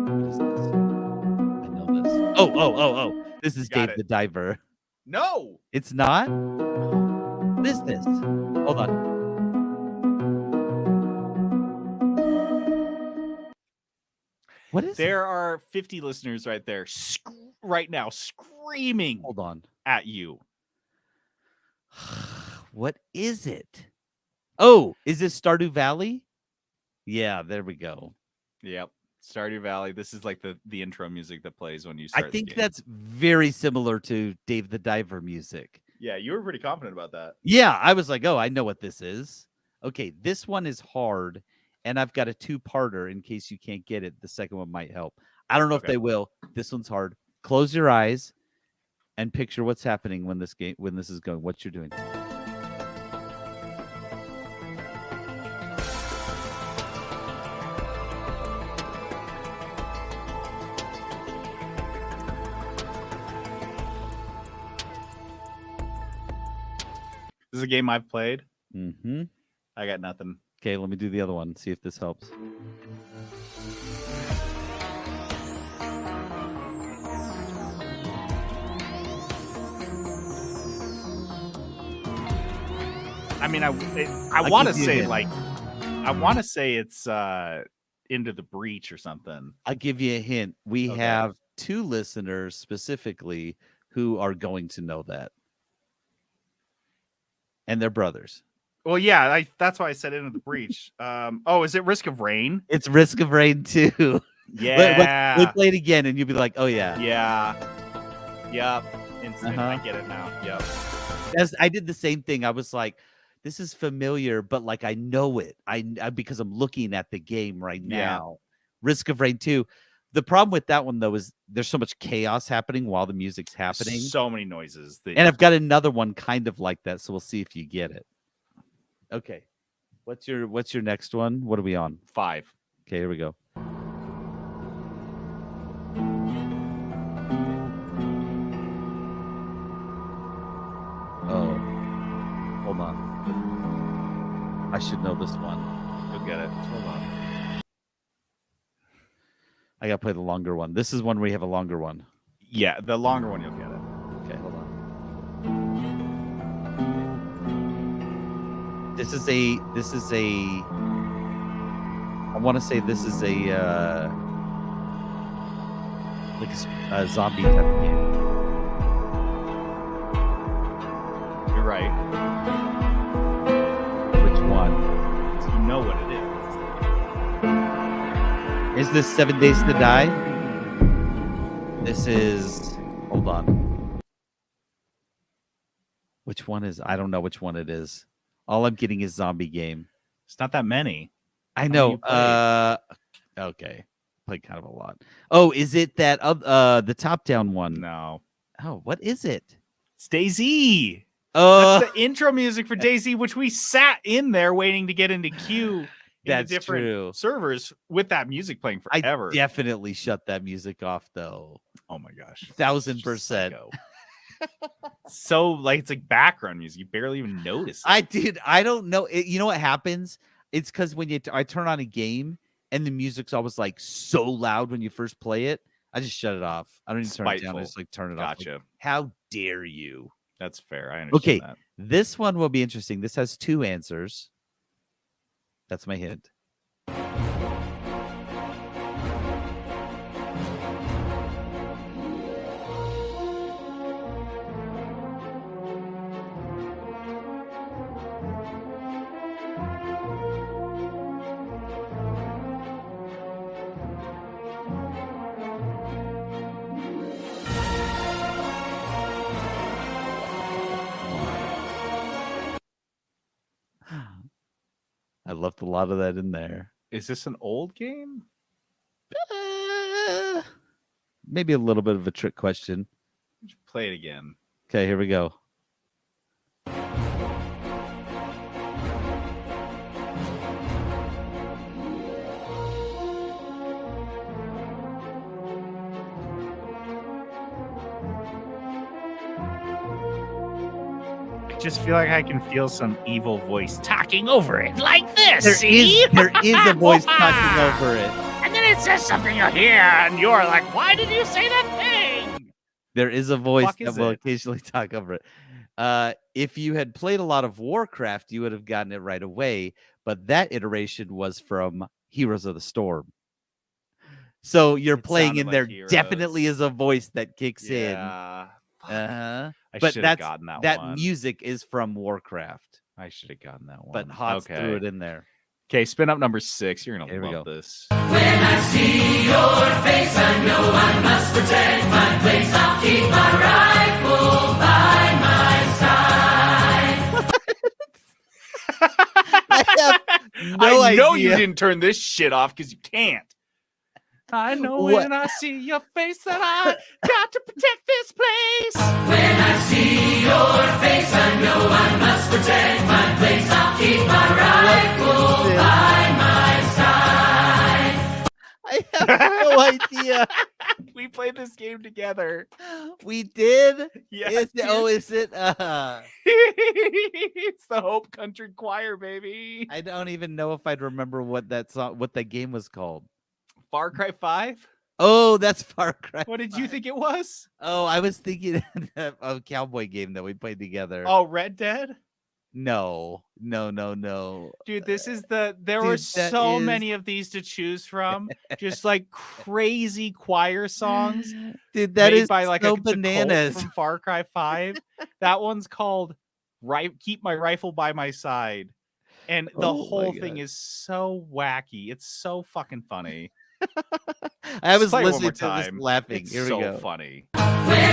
Speaker 2: What is this? I know this. Oh. This is Dave the Diver.
Speaker 1: No.
Speaker 2: It's not? What is this? Hold on. What is
Speaker 1: there are 50 listeners right there right now screaming
Speaker 2: Hold on.
Speaker 1: at you.
Speaker 2: What is it? Oh, is this Stardew Valley? Yeah, there we go.
Speaker 1: Yep. Stardew Valley. This is like the intro music that plays when you start.
Speaker 2: I think
Speaker 1: the game.
Speaker 2: that's very similar to Dave the Diver music.
Speaker 1: Yeah, you were pretty confident about that.
Speaker 2: Yeah, I was like, oh, I know what this is. Okay, this one is hard, and I've got a two-parter in case you can't get it. The second one might help. I don't know if they will. This one's hard. Close your eyes and picture what's happening when this is going. What you're doing.
Speaker 1: This is a game I've played.
Speaker 2: Mm-hmm.
Speaker 1: I got nothing.
Speaker 2: Okay, let me do the other one. See if this helps.
Speaker 1: I mean, I
Speaker 2: I'll
Speaker 1: want to
Speaker 2: give you a
Speaker 1: say
Speaker 2: hint.
Speaker 1: like, I want to say it's Into the Breach or something.
Speaker 2: I'll give you a hint. We
Speaker 1: Okay.
Speaker 2: have two listeners specifically who are going to know that. And they're brothers.
Speaker 1: Well, yeah, that's why I said Into the Breach. Oh, is it Risk of Rain?
Speaker 2: It's Risk of Rain 2.
Speaker 1: Yeah.
Speaker 2: We'll play it again and you'll be like, oh, yeah.
Speaker 1: Yeah. Yep. Instant. I
Speaker 2: Uh-huh.
Speaker 1: get it now. Yep.
Speaker 2: As I did the same thing. I was like, this is familiar, but like I know it. I because I'm looking at the game right
Speaker 1: Yeah.
Speaker 2: now. Risk of Rain 2. The problem with that one, though, is there's so much chaos happening while the music's happening.
Speaker 1: So many noises.
Speaker 2: And I've got another one kind of like that, so we'll see if you get it. Okay. What's your next one? What are we on?
Speaker 1: 5.
Speaker 2: Okay, here we go. Oh. Hold on. I should know this one.
Speaker 1: You'll get it. Hold on.
Speaker 2: I gotta play the longer one. This is one where you have a longer one.
Speaker 1: Yeah, the longer one you'll get it.
Speaker 2: Okay, hold on. This is a I want to say this is a like a zombie type of game.
Speaker 1: You're right.
Speaker 2: Which one?
Speaker 1: You know what it is.
Speaker 2: Is this 7 Days to Die? This is hold on. Which one is I don't know which one it is. All I'm getting is zombie game.
Speaker 1: It's not that many.
Speaker 2: I
Speaker 1: many
Speaker 2: know.
Speaker 1: you played?
Speaker 2: Okay. Played kind of a lot. Oh, is it that the top down one?
Speaker 1: No.
Speaker 2: Oh, what is it?
Speaker 1: It's DayZ.
Speaker 2: Oh,
Speaker 1: That's the intro music for DayZ, which we sat in there waiting to get into queue.
Speaker 2: That's
Speaker 1: different
Speaker 2: true.
Speaker 1: servers with that music playing forever.
Speaker 2: I definitely shut that music off though.
Speaker 1: Oh my gosh.
Speaker 2: 1000%.
Speaker 1: Psycho. So like it's like background music. You barely even notice it.
Speaker 2: I don't know. You know what happens? It's because when I turn on a game and the music's always like so loud when you first play it, I just shut it off. I don't even turn it down. I
Speaker 1: Spiteful.
Speaker 2: just like turn it off.
Speaker 1: Gotcha.
Speaker 2: Like, how dare you?
Speaker 1: That's fair. I understand
Speaker 2: Okay,
Speaker 1: that.
Speaker 2: this one will be interesting. This has 2 answers. That's my hint. I left a lot of that in there.
Speaker 1: Is this an old game?
Speaker 2: Maybe a little bit of a trick question.
Speaker 1: Play it again.
Speaker 2: Okay, here we go.
Speaker 1: I just feel like I can feel some evil voice talking over it like this.
Speaker 2: There
Speaker 1: see?
Speaker 2: is a voice talking over it.
Speaker 1: And then it says something you hear, and you're like, why did you say that thing?
Speaker 2: There is a voice
Speaker 1: fuck
Speaker 2: that
Speaker 1: is
Speaker 2: will
Speaker 1: it?
Speaker 2: occasionally talk over it. If you had played a lot of Warcraft, you would have gotten it right away. But that iteration was from Heroes of the Storm. So you're
Speaker 1: It
Speaker 2: playing
Speaker 1: sounded
Speaker 2: in
Speaker 1: like
Speaker 2: there
Speaker 1: Heroes.
Speaker 2: definitely is a voice that kicks in.
Speaker 1: Yeah.
Speaker 2: Uh-huh.
Speaker 1: I
Speaker 2: But
Speaker 1: should have
Speaker 2: that's
Speaker 1: gotten that
Speaker 2: that
Speaker 1: one.
Speaker 2: music is from Warcraft.
Speaker 1: I should have gotten that one.
Speaker 2: But Hots
Speaker 1: okay.
Speaker 2: threw it in there.
Speaker 1: Okay, spin up number 6. You're
Speaker 2: Here
Speaker 1: gonna
Speaker 2: we
Speaker 1: love
Speaker 2: go.
Speaker 1: this.
Speaker 7: When I see your face, I know I must protect my place. I'll keep my rifle by my side.
Speaker 2: I have no
Speaker 1: I know
Speaker 2: idea.
Speaker 1: you didn't turn this shit off because you can't. I know
Speaker 2: What?
Speaker 1: when I see your face that I got to protect this place.
Speaker 7: When I see your face, I know I must protect my place. I'll keep my rifle by my side.
Speaker 2: I have no idea.
Speaker 1: We played this game together.
Speaker 2: We did.
Speaker 1: Yes,
Speaker 2: Is it,
Speaker 1: dude.
Speaker 2: oh, is it?
Speaker 1: It's the Hope Country Choir, baby.
Speaker 2: I don't even know if I'd remember what that game was called.
Speaker 1: Far Cry 5?
Speaker 2: Oh, that's Far Cry.
Speaker 1: What did you think it was?
Speaker 2: Oh, I was thinking of a cowboy game that we played together.
Speaker 1: Oh, Red Dead?
Speaker 2: No.
Speaker 1: Dude, there
Speaker 2: Dude,
Speaker 1: were
Speaker 2: that
Speaker 1: so
Speaker 2: is-
Speaker 1: many of these to choose from. Just like crazy choir songs
Speaker 2: Dude, that
Speaker 1: made
Speaker 2: is
Speaker 1: by like
Speaker 2: so
Speaker 1: the Colt
Speaker 2: bananas.
Speaker 1: from Far Cry 5. That one's called Keep My Rifle by My Side. And the
Speaker 2: Oh my
Speaker 1: whole thing
Speaker 2: God.
Speaker 1: is so wacky. It's so fucking funny.
Speaker 2: I was
Speaker 1: Play it one
Speaker 2: listening
Speaker 1: more
Speaker 2: to
Speaker 1: time.
Speaker 2: this laughing.
Speaker 1: It's
Speaker 2: Here we
Speaker 1: so
Speaker 2: go.
Speaker 1: funny.
Speaker 7: When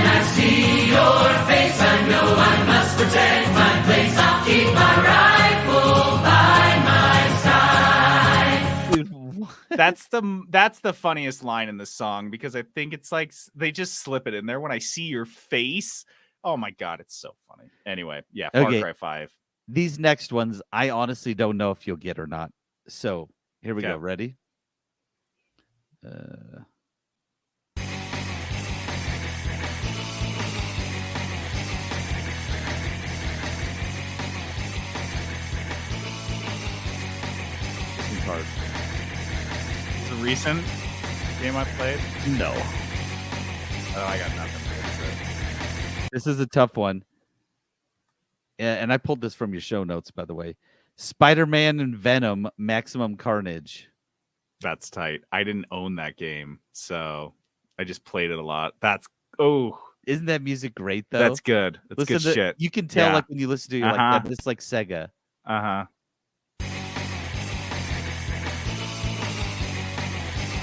Speaker 7: I see your face, I know I must protect my place. I'll keep my rifle by my side.
Speaker 2: Dude, what?
Speaker 1: That's the funniest line in the song because I think it's like they just slip it in there. When I see your face, oh my god, it's so funny. Anyway, yeah, Far
Speaker 2: Okay.
Speaker 1: Cry 5.
Speaker 2: These next ones, I honestly don't know if you'll get or not. So here we
Speaker 1: Okay.
Speaker 2: go. Ready? This one's hard.
Speaker 1: Is it recent game I played?
Speaker 2: No.
Speaker 1: Oh, I got nothing.
Speaker 2: This is a tough one. Yeah, and I pulled this from your show notes, by the way. Spider-Man and Venom Maximum Carnage.
Speaker 1: That's tight. I didn't own that game, so I just played it a lot.
Speaker 2: Isn't that music great though?
Speaker 1: That's good. That's
Speaker 2: Listen
Speaker 1: good
Speaker 2: to,
Speaker 1: shit.
Speaker 2: You can tell
Speaker 1: Yeah.
Speaker 2: like when you listen to it, you're like,
Speaker 1: Uh-huh.
Speaker 2: yeah, this is like Sega.
Speaker 1: Uh-huh.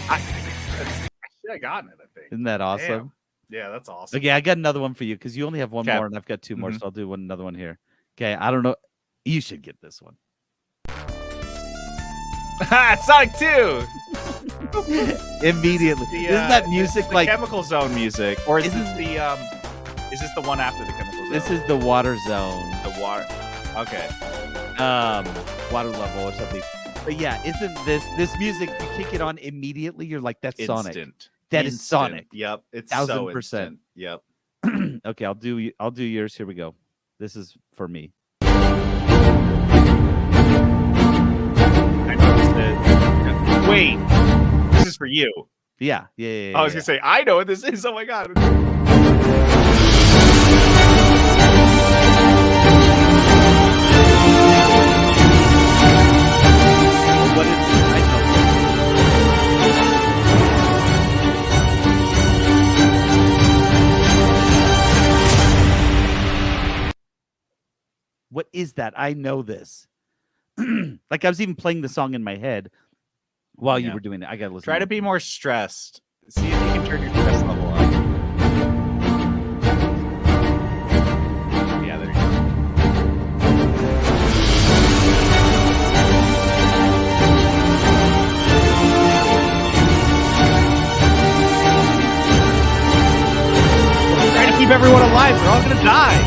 Speaker 1: I should have gotten it, I think.
Speaker 2: Isn't that awesome?
Speaker 1: Damn. Yeah, that's awesome.
Speaker 2: Okay, I got another one for you because you only have one
Speaker 1: Okay.
Speaker 2: more and I've got two more,
Speaker 1: Mhm.
Speaker 2: so I'll do another one here. Okay, I don't know. You should get this one.
Speaker 1: Sonic 2!
Speaker 2: Immediately.
Speaker 1: The,
Speaker 2: Isn't that music
Speaker 1: the
Speaker 2: like
Speaker 1: Chemical Zone music? Or is
Speaker 2: Isn't-
Speaker 1: this the one after the Chemical Zone?
Speaker 2: this is the water zone,
Speaker 1: the water. Okay.
Speaker 2: water level or something. But yeah, isn't this music? You kick it on immediately. You're like, that's Sonic.
Speaker 1: Instant.
Speaker 2: That is
Speaker 1: Instant.
Speaker 2: Sonic.
Speaker 1: Yep. It's
Speaker 2: 1000%.
Speaker 1: so instant. Yep.
Speaker 2: Okay, I'll do yours. Here we go. This is for me.
Speaker 1: I noticed it. Wait. This is for you.
Speaker 2: Yeah.
Speaker 1: I was gonna say, I know what this is. Oh my god.
Speaker 2: What is I know. What is that? I know this. Like I was even playing the song in my head while you
Speaker 1: Yeah.
Speaker 2: were doing it. I gotta listen.
Speaker 1: Try to be more stressed. See if you can turn your stress level up. Yeah, there you go. Try to keep everyone alive. They're all gonna die.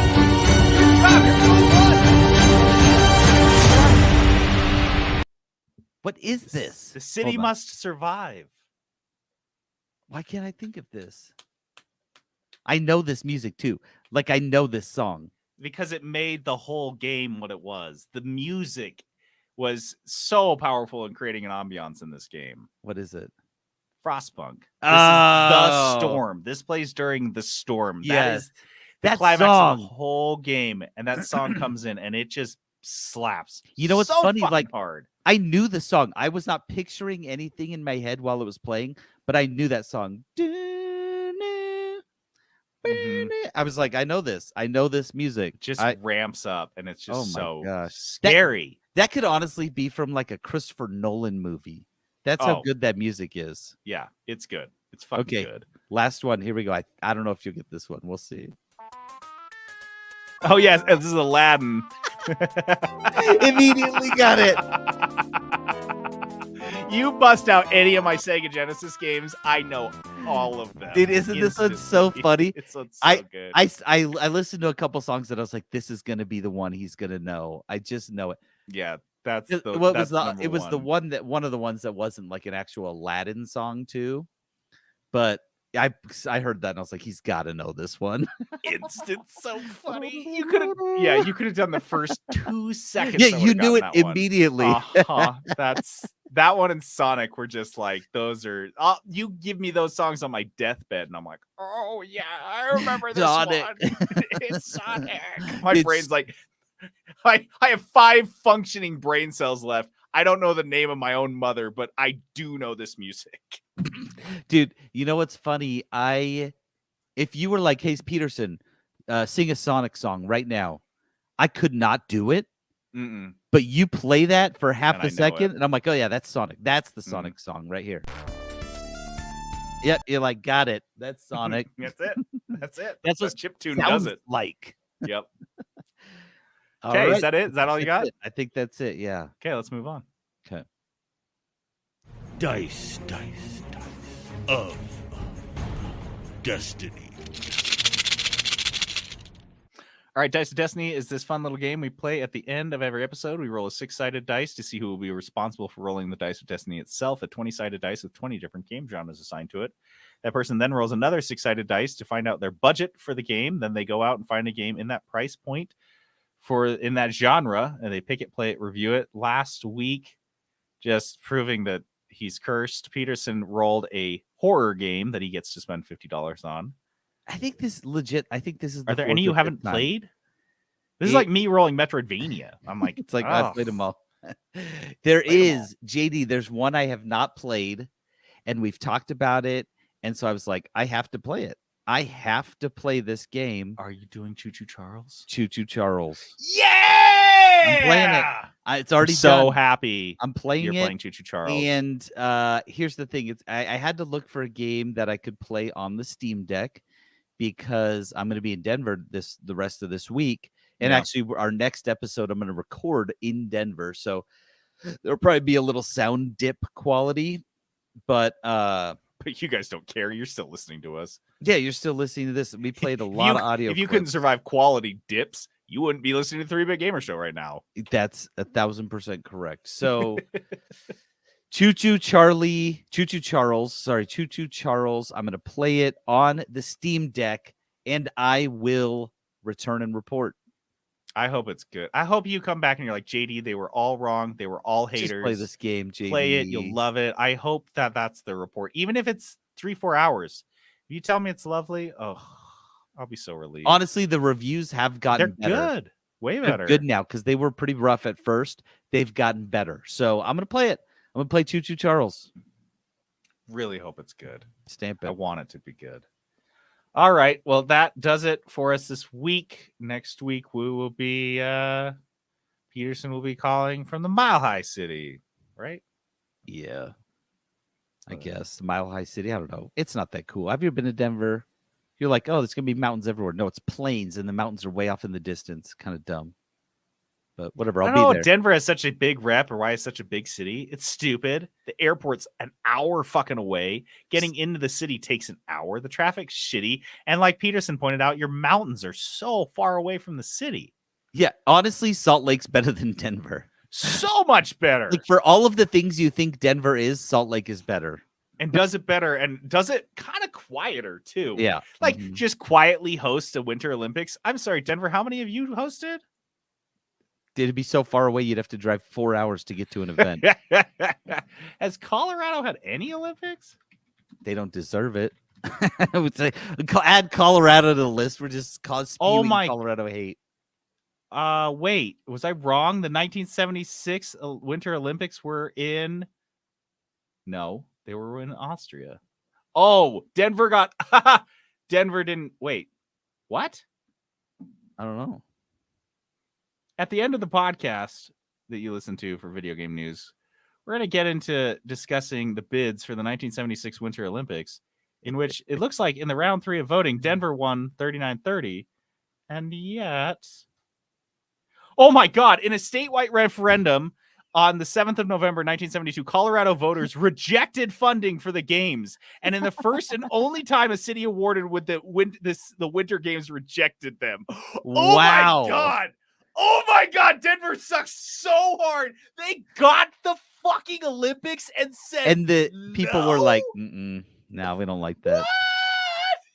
Speaker 1: Good job. You're doing good.
Speaker 2: What is this?
Speaker 1: The city
Speaker 2: Hold on.
Speaker 1: must survive.
Speaker 2: Why can't I think of this? I know this music too. Like I know this song.
Speaker 1: Because it made the whole game what it was. The music was so powerful in creating an ambiance in this game.
Speaker 2: What is it?
Speaker 1: Frostpunk. This
Speaker 2: Oh.
Speaker 1: is the storm. This plays during the storm. That
Speaker 2: Yes.
Speaker 1: is the
Speaker 2: That
Speaker 1: climax
Speaker 2: song.
Speaker 1: of the whole game. And that song comes in and it just slaps.
Speaker 2: You know what's
Speaker 1: so
Speaker 2: funny?
Speaker 1: fucking
Speaker 2: Like,
Speaker 1: hard.
Speaker 2: I knew the song. I was not picturing anything in my head while it was playing, but I knew that song.
Speaker 1: Mhm.
Speaker 2: I was like, I know this. I know this music.
Speaker 1: Just
Speaker 2: I-
Speaker 1: ramps up and it's just
Speaker 2: Oh my
Speaker 1: so
Speaker 2: gosh.
Speaker 1: scary.
Speaker 2: That could honestly be from like a Christopher Nolan movie. That's how
Speaker 1: Oh.
Speaker 2: good that music is.
Speaker 1: Yeah, it's good. It's fucking
Speaker 2: Okay.
Speaker 1: good.
Speaker 2: Last one. Here we go. I don't know if you'll get this one. We'll see.
Speaker 1: Oh yes, this is Aladdin.
Speaker 2: Immediately got it.
Speaker 1: You bust out any of my Sega Genesis games, I know all of them.
Speaker 2: Dude, isn't this one so
Speaker 1: instantly.
Speaker 2: funny?
Speaker 1: It's so good.
Speaker 2: I listened to a couple songs that I was like, this is gonna be the one he's gonna know. I just know it.
Speaker 1: Yeah, that's the
Speaker 2: What
Speaker 1: that's
Speaker 2: was
Speaker 1: number
Speaker 2: it was the
Speaker 1: one.
Speaker 2: one of the ones that wasn't like an actual Aladdin song too. But I heard that and I was like, he's got to know this one.
Speaker 1: Instant, so funny. You could have done the first 2 seconds.
Speaker 2: Yeah, you knew it immediately.
Speaker 1: That's that one and Sonic were just like, those are. You give me those songs on my deathbed, and I'm like, oh yeah, I remember this
Speaker 2: Sonic.
Speaker 1: one. It's Sonic. My brain's like, I have 5 functioning brain cells left. I don't know the name of my own mother, but I do know this music.
Speaker 2: Dude, you know what's funny? If you were like, hey, Peterson, sing a Sonic song right now, I could not do it.
Speaker 1: Mm-mm.
Speaker 2: But you play that for half
Speaker 1: And
Speaker 2: a
Speaker 1: I know
Speaker 2: second,
Speaker 1: it.
Speaker 2: and I'm like, oh yeah, that's Sonic. That's the Sonic song right here. Yep, you're like, got it. That's Sonic.
Speaker 1: That's it. That's it.
Speaker 2: That's what
Speaker 1: chiptune
Speaker 2: Sounds
Speaker 1: does it.
Speaker 2: like.
Speaker 1: Yep.
Speaker 2: All
Speaker 1: Okay,
Speaker 2: right.
Speaker 1: is that it? Is that all you got?
Speaker 2: That's it. I think that's it. Yeah.
Speaker 1: Okay, let's move on.
Speaker 2: Okay.
Speaker 3: Dice of Destiny.
Speaker 1: All right, Dice of Destiny is this fun little game we play at the end of every episode. We roll a 6-sided dice to see who will be responsible for rolling the Dice of Destiny itself, a 20-sided dice with 20 different game genres assigned to it. That person then rolls another 6-sided dice to find out their budget for the game. Then they go out and find a game in that price point in that genre, and they pick it, play it, review it. Last week, just proving that he's cursed, Peterson rolled a horror game that he gets to spend $50 on.
Speaker 2: I think this legit. I think this is.
Speaker 1: Are there any you haven't played? This is
Speaker 2: It-
Speaker 1: like me rolling Metroidvania. I'm like,
Speaker 2: It's like
Speaker 1: oh.
Speaker 2: I played them all. There
Speaker 1: Played 'em
Speaker 2: is JD. There's one I have not played, and we've talked about it, and so I was like, I have to play it. I have to play this game.
Speaker 1: Are you doing Choo Choo Charles?
Speaker 2: Choo Choo Charles.
Speaker 1: Yeah!
Speaker 2: I'm playing it. It's already
Speaker 1: so
Speaker 2: done.
Speaker 1: happy.
Speaker 2: I'm playing
Speaker 1: You're
Speaker 2: it.
Speaker 1: playing Choo Choo Charles.
Speaker 2: And here's the thing: I had to look for a game that I could play on the Steam Deck because I'm going to be in Denver the rest of this week. And
Speaker 1: Yeah.
Speaker 2: actually, our next episode I'm going to record in Denver, so there'll probably be a little sound dip quality. But
Speaker 1: But you guys don't care. You're still listening to us.
Speaker 2: yeah, you're still listening to this. We played a lot of audio.
Speaker 1: If you couldn't
Speaker 2: clips.
Speaker 1: survive quality dips, you wouldn't be listening to 3-Bit Gamer Show right now.
Speaker 2: That's 1,000% correct. So, Choo Choo Charles. Choo Choo Charles. I'm going to play it on the Steam Deck, and I will return and report.
Speaker 1: I hope it's good. I hope you come back and you're like, JD, they were all wrong. They were all haters.
Speaker 2: Just play this game, JD.
Speaker 1: Play it. You'll love it. I hope that's the report. Even if it's 3-4 hours. If you tell me it's lovely, oh, I'll be so relieved.
Speaker 2: Honestly, the reviews have gotten
Speaker 1: They're
Speaker 2: better.
Speaker 1: good. Way
Speaker 2: They're
Speaker 1: better.
Speaker 2: good now because they were pretty rough at first. They've gotten better. So I'm going to play it. I'm going to play Choo Choo Charles.
Speaker 1: Really hope it's good.
Speaker 2: Stamp
Speaker 1: I
Speaker 2: it.
Speaker 1: want it to be good. All right. Well, that does it for us this week. Next week, we will be, Peterson will be calling from the Mile High City, right?
Speaker 2: Yeah. I guess. Mile High City. I don't know. It's not that cool. Have you ever been to Denver? You're like, oh, there's going to be mountains everywhere. No, it's plains, and the mountains are way off in the distance. Kind of dumb. But whatever.
Speaker 1: I
Speaker 2: I'll
Speaker 1: don't know
Speaker 2: be
Speaker 1: why
Speaker 2: there.
Speaker 1: Denver has such a big rep or why it's such a big city. It's stupid. The airport's an hour fucking away. Getting into the city takes an hour. The traffic's shitty. And like Peterson pointed out, your mountains are so far away from the city.
Speaker 2: Yeah. Honestly, Salt Lake's better than Denver.
Speaker 1: So much better.
Speaker 2: Like for all of the things you think Denver is, Salt Lake is better.
Speaker 1: And does it better and does it kind of quieter too.
Speaker 2: Yeah.
Speaker 1: Like
Speaker 2: Mhm.
Speaker 1: just quietly host a Winter Olympics. I'm sorry, Denver, how many of you hosted?
Speaker 2: It'd be so far away you'd have to drive 4 hours to get to an event.
Speaker 1: Has Colorado had any Olympics?
Speaker 2: They don't deserve it. I would say add Colorado to the list. We're just spewing
Speaker 1: my-
Speaker 2: Colorado hate.
Speaker 1: Wait, was I wrong? The 1976 Winter Olympics were in. No, they were in Austria. Oh, Denver got. Denver didn't. Wait, what?
Speaker 2: I don't know.
Speaker 1: At the end of the podcast, that you listen to for video game news, we're going to get into discussing the bids for the 1976 Winter Olympics, in which it looks like in the round 3 of voting, Denver won 39-30, and yet, oh my God, in a statewide referendum on the 7th of November, 1972, Colorado voters rejected funding for the games. And in the first and only time a city awarded with the Winter Games rejected them. Oh
Speaker 2: Wow.
Speaker 1: my God. Oh my God. Denver sucks so hard. They got the fucking Olympics and said,
Speaker 2: And the people were
Speaker 1: no?
Speaker 2: like, no, we don't like that.
Speaker 1: What?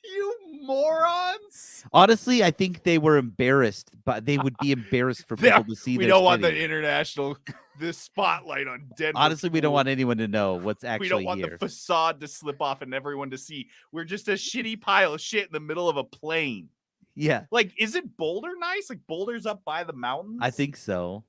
Speaker 1: You morons.
Speaker 2: Honestly, I think they were embarrassed, but they would be embarrassed for people to see
Speaker 1: We
Speaker 2: their
Speaker 1: don't want the
Speaker 2: city.
Speaker 1: international the spotlight on Denver.
Speaker 2: Honestly, we don't want anyone to know what's actually
Speaker 1: We don't want
Speaker 2: here.
Speaker 1: the facade to slip off and everyone to see. We're just a shitty pile of shit in the middle of a plain.
Speaker 2: Yeah,
Speaker 1: Like, isn't Boulder nice? Like, Boulder's up by the mountains?
Speaker 2: I think so.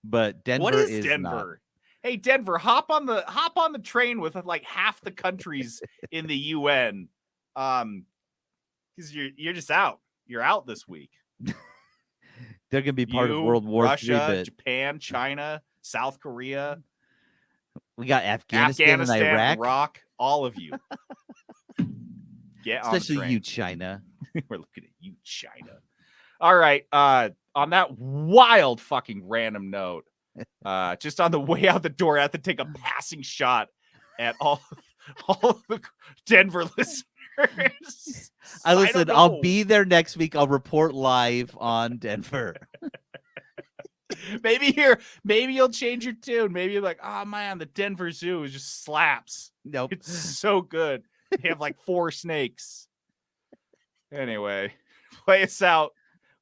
Speaker 2: But Denver
Speaker 1: What is
Speaker 2: not.
Speaker 1: Denver? Hey, Denver, hop on the train with like half the countries in the UN. Because you're just out. You're out this week.
Speaker 2: They're gonna be part of
Speaker 1: You,
Speaker 2: World War
Speaker 1: Russia,
Speaker 2: III. But
Speaker 1: Japan, China, South Korea,
Speaker 2: we got Afghanistan and Iraq,
Speaker 1: all of you. Get on the
Speaker 2: especially
Speaker 1: train.
Speaker 2: you, China.
Speaker 1: We're looking at you, China. All right. On that wild fucking random note, just on the way out the door, I have to take a passing shot at all of the Denver listeners.
Speaker 2: Listen,
Speaker 1: don't
Speaker 2: I'll
Speaker 1: know.
Speaker 2: be there next week. I'll report live on Denver.
Speaker 1: Maybe you'll change your tune. Maybe you're like, oh man, the Denver Zoo just slaps.
Speaker 2: Nope.
Speaker 1: It's so good. They have like 4 snakes. Anyway, play us out.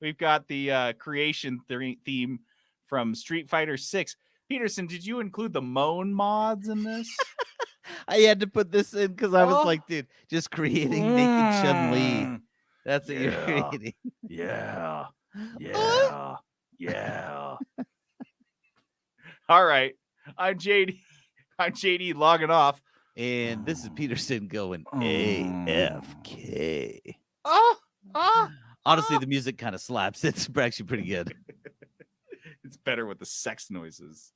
Speaker 1: We've got the creation theme from Street Fighter 6. Peterson, did you include the moan mods in this?
Speaker 2: I had to put this in because I was like, dude, just creating naked Chun-Li. That's what you're creating.
Speaker 1: Yeah. All right. I'm JD logging off.
Speaker 2: And this is Peterson going AFK. Honestly, the music kind of slaps. It's actually pretty good.
Speaker 1: It's better with the sex noises.